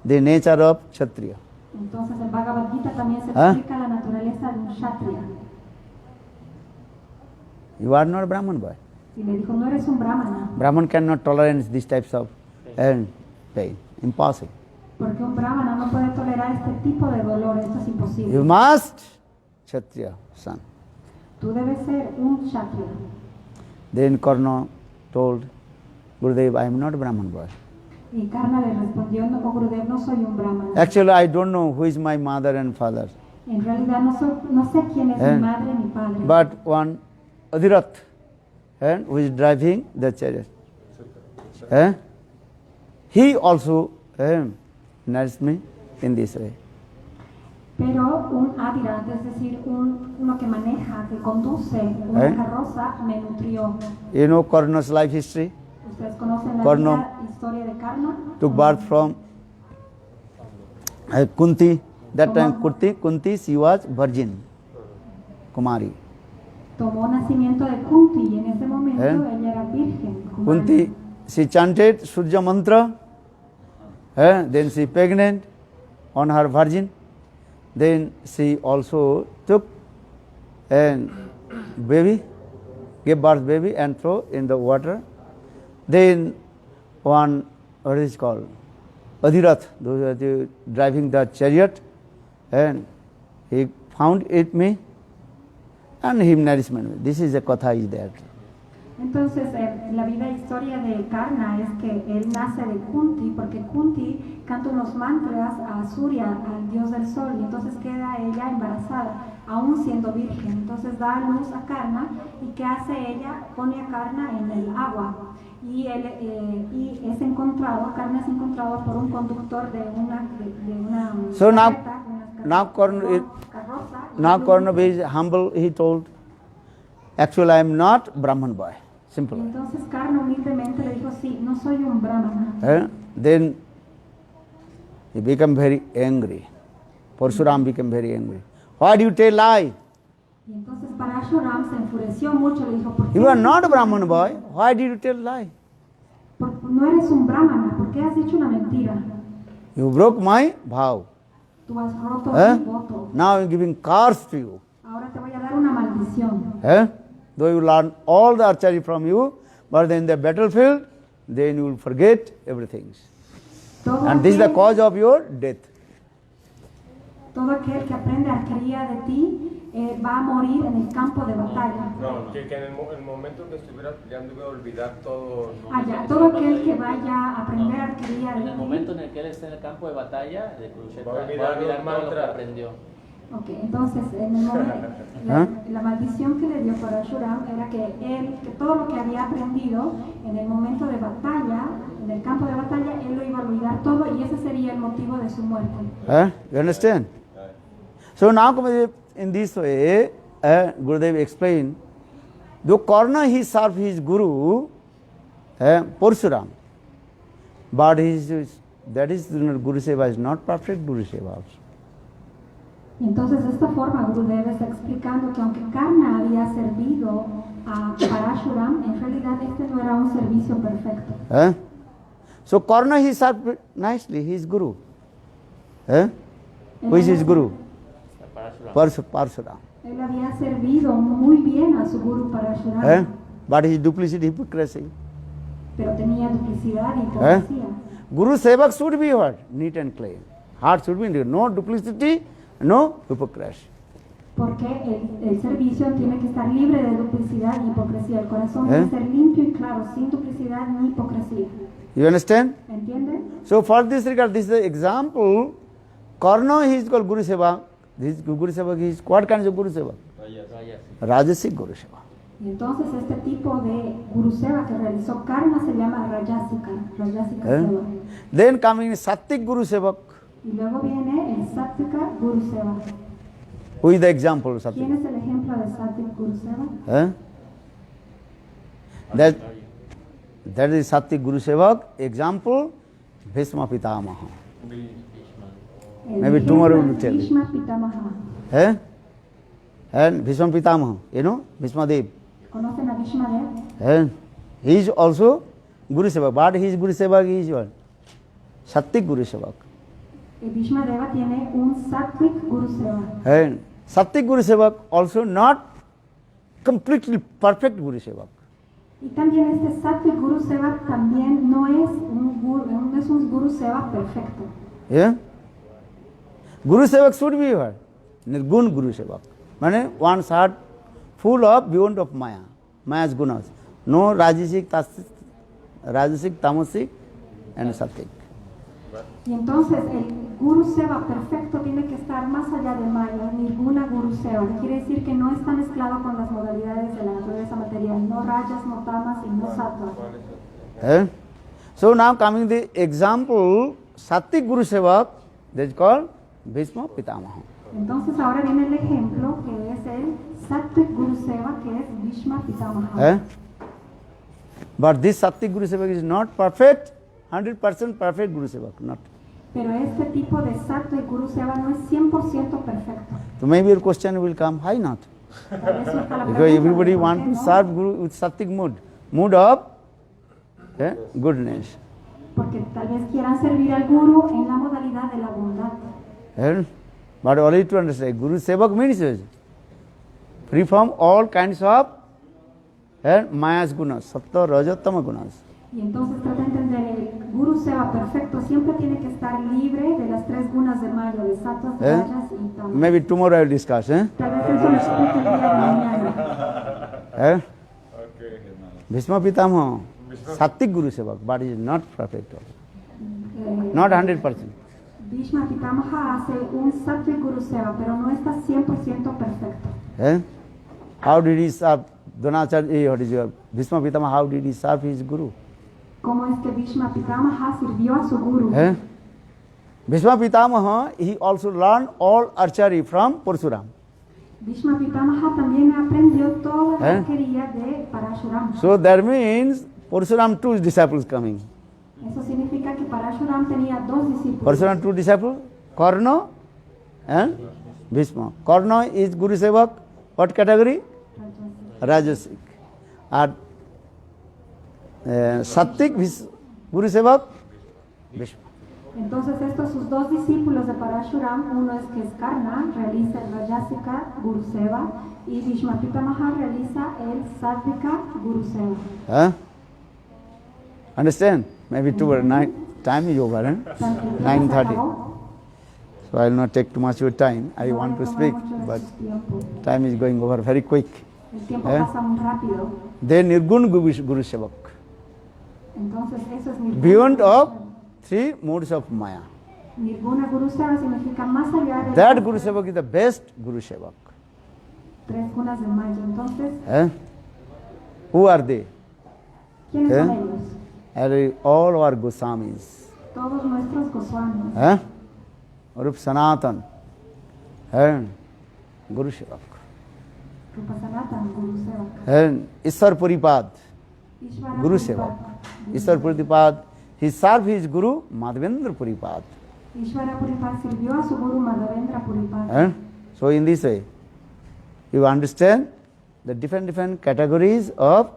the nature of Kshatriya. Entonces en Bhagavad Gita también se explica la naturaleza de un kshatriya. You are not Brahman boy. Y le dijo, no eres un brahmana. Brahman cannot tolerate these types of pain. Impossible. Porque un brahmana no puede tolerar este tipo de dolor, esto es imposible. You must Kshatriya son. Tú debes ser un kshatriya. Then Karna told Gurudev, I am not Brahman boy. Y Karna le respondió, no, Gurudev, no soy un brahmana. Actually, I don't know who is my mother and father. En realidad no sé quién es mi madre ni padre. But one Adhirath, who is driving the chariot, he also nourished me in this way. Pero un Adhirath, es decir, uno que maneja, que conduce una carroza, me nutrió. You know Karna's life history? Ustedes conocen la Karna historia de Karna. Took birth from Kunti. That time Kunti, she was virgin, Kumari. Tomó nacimiento de Kunti y en ese momento ella era virgen. Kunti, she chanted Surya mantra, then she pregnant on her virgin. Then she also took a baby, gave birth baby and throw in the water. Then one, what is it called, Adhirath, those are driving the chariot, and he found it me and him nourishment. This is a katha is there. Entonces, la vida historia de Karna es que él nace de Kunti, porque Kunti canta unos mantras a Surya, al dios del sol, y entonces queda ella embarazada, aún siendo virgen. Entonces da a luz a Karna, y ¿qué hace ella? Pone a Karna en el agua. Y es encontrado, Karna es encontrado por un conductor de una So carreta, now Karna is humble, he told, actually I am not Brahman boy. Simple. Entonces Karna humildemente le dijo, sí, no soy un brahmana. Then he became very angry. Parsuram became very angry. Why do you tell lie? Y entonces Parashuram se enfureció mucho, le dijo, ¿por qué? You are not a Brahman boy. Why did you tell lie? No eres un brahmana, ¿por qué has dicho una mentira? You broke my vow. Tú has roto mi voto. Now I am giving curse to you. Ahora te voy a dar una maldición. Though you learn all the archery from you, but then the battlefield, then you will forget everything. And this is the cause of your death. Todo aquel que aprende arquería de ti va a morir en el campo de batalla. No, que en el momento que estuviera peleando iba a olvidar todo. Todo aquel que vaya a aprender arquería de ti. En el momento en el que él esté en el campo de batalla, de Kurukshetra, va a olvidar todo lo que aprendió. Ok, entonces en el momento, la maldición que le dio Parashuram era que todo lo que había aprendido en el momento de batalla, en el campo de batalla, él lo iba a olvidar todo y ese sería el motivo de su muerte. You understand? So now in this way, Gurudev explained, though Karna he served his guru, Parsuram, but that is Guru Seva is not perfect Guru Seva also. Entonces, de esta forma, Gurudev está explicando que aunque Karna había servido a Parashuram, en realidad este no era un servicio perfecto. So Karna he served nicely, his guru. Who is his guru? Parsuram. Él había servido muy bien a su guru Parashuram. But his duplicity, hypocrisy. Pero tenía duplicidad y hipocresía. Guru Sevak should be what? Neat and clean. Heart should be neat. No duplicity, no hypocrisy. Porque el servicio tiene que estar libre de duplicidad y hipocresía. El corazón debe ser limpio y claro, sin duplicidad ni hipocresía. You understand? ¿Entienden? So for this regard, this is the example Karna, he is called Guru Seva. This Guru Seva is what kind of Guru Seva? Rajasic Guru Seva. Y entonces este tipo de Guru Seva que realizó Karna se llama Rajasika Seva. Then coming Sattik Guru Sevak. Y luego viene el Sattvika Guru Seva. Who is the example of ¿Quién Sattik? es el ejemplo de Sattvik Guru Seva? That is Sattik Guru Sevak. Example, Bhishma Pitamaha. El Maybe ejemplo tomorrow we will es tell you. Bhishma Pitamaha. And Bhishma Pitamaha, you know, Bhishma Dev. ¿Conocen a Bhishma Dev? And he is also Guru Sevak, but his Guru Sevak is what? Sattik Guru Sevak. El Bhishma Deva tiene un Sattvik Guru Seva. And Sattik Guru Sevak also not completely perfect Guru Sevak. Y también este Sattvik Guru Seva también no es un Guru Seva perfecto. Yeah? Guru Sevak should be what? Nirgun Guru Sevak. Meaning one's heart full of beyond of Maya, Maya's gunas. No Rajasic, Tamasic and Sattik. Y entonces el Guru Seva perfecto tiene que estar más allá de Maya, ninguna Guru Seva. Quiere decir que no está mezclado con las modalidades de la naturaleza material, no rayas, no tamas y no sattva. So now coming the example, Sattik Guru Sevak, that is called Bhishma Pitamaha. Entonces ahora viene el ejemplo que es el Sattvik Guru Seva, que es Bhishma Pitamaha. But this Sattik Guru Sevak is not perfect, 100% perfect Guru Sevak, not. Pero este tipo de Sattvik Guru Seva no es 100% perfecto. So maybe your question will come, why not? Tal vez surja la Because pregunta, everybody ¿por qué wants to no? serve Guru with Sattik mood of goodness. Porque tal vez quieran servir al Guru en la modalidad de la bondad. But only to understand, Guru Sevak means free from all kinds of Maya's gunas, Sattva, Raja, Tama gunas. Y entonces trata de entender, el Guru Seva perfecto siempre tiene que estar libre de las tres gunas de Maya, de sattvas, rajas y tamas. Maybe tomorrow I will discuss. Tal vez eso lo explique el día de mañana. Bhishma Pitamaha, Sattik Guru Sevak, but he is not perfect. Not 100%. Bhishma Pitamaha hace un Sattvik Guru Seva, pero no está 100% perfecto. How did he serve Dronacharya, what is your Bhishma Pitamaha, how did he serve his Guru? ¿Cómo es que Bhishma Pitamaha sirvió a su Guru? Bhishma Pitamaha, he also learned all archery from Parsuram. Bhishma Pitamaha también aprendió toda la arquería de Parashuram. So that means Parsuram two disciples coming. Eso significa que Parashuram tenía dos discípulos. Parsuram two disciples, Karna and Bhishma. Karna is Guru Sevak, what category? Rajasic. And Sattik Guru Sevak, Bhishma. Entonces estos sus dos discípulos de Parashuram, uno es que es Karna, realiza el Rajasika Guru Seva, y Bhishma Pitamaha realiza el Sattvika Guru Seva. Understand? Maybe tomorrow night, time is over, 9:30. So I will not take too much of your time. I want to speak, but time is going over very quick. El tiempo pasa muy rápido. Then Nirgun Guru Sevak. Entonces eso es Nirguna Beyond Guru of Seva. 3 modes of Maya. Nirguna Guru Seva significa más allá de That Guru Sevak is the best Guru Sevak. tres gunas de Maya. Entonces, Who are they? ¿quiénes son ellos? All are Goswamis. Todos nuestros Goswamis. Rup Sanatan. Guru Sevak. Rupa Sanatan Guru Seva. Ishwar Puripad. Ishvara Guru Puripad. Sevak. Ishwar Puripad. He served his Guru Madhavendra Puripad. Ishvara Puripad sirvió a su Guru Madhavendra Puripad. So in this way, you understand the different categories of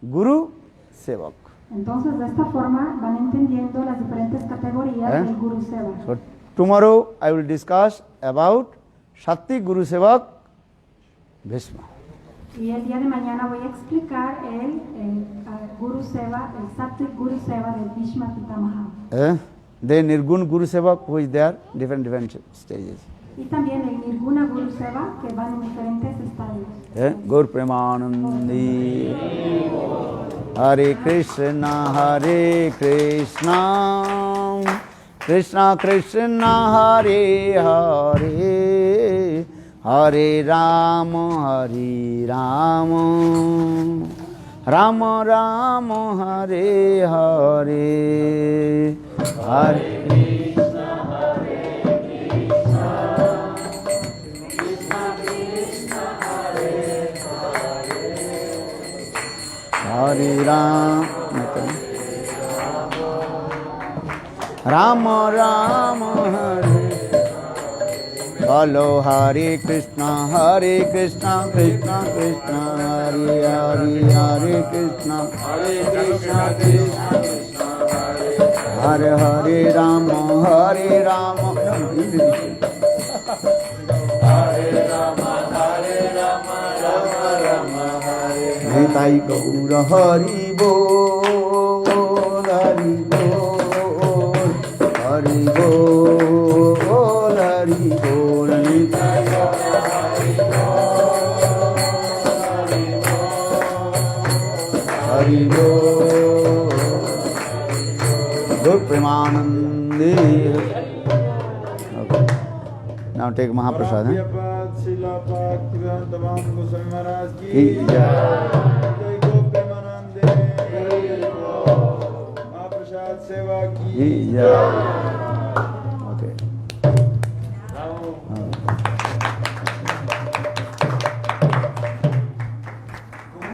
Guru Sevak. Entonces de esta forma van entendiendo las diferentes categorías del Guru Seva. So tomorrow I will discuss about Sattik Guru Sevak Bhishma. Y el día de mañana voy a explicar el Guru Seva, el Sattvik Guru Seva de Bhishma Pitamaha. Then Nirgun Guru Sevak, who is there, different stages. Y también el Nirguna Guru Seva, que van en diferentes estadios. Gaur Premanandi. Hare Krishna, Krishna Krishna Hare Hare, Hare Rama Hare Rama, Rama Rama Hare Hare, Hare Krishna Hare Krishna, Krishna Krishna Hare Hare, Hare Rama, Rama Rama Hare. Bolo Hare Krishna Krishna Krishna Hare Hare, Hare Krishna Krishna Krishna Hare Hare, Rama Hare Rama, Hare Rama Rama Rama Hare Hare. Nitai Gaura Hari Bol, Hari Bol, Hari Bol, Hari Bol. Nitai Gaura Hari Bol, Hari Bol. Good Premanandi. Okay. Now take Mahaprasad. Okay.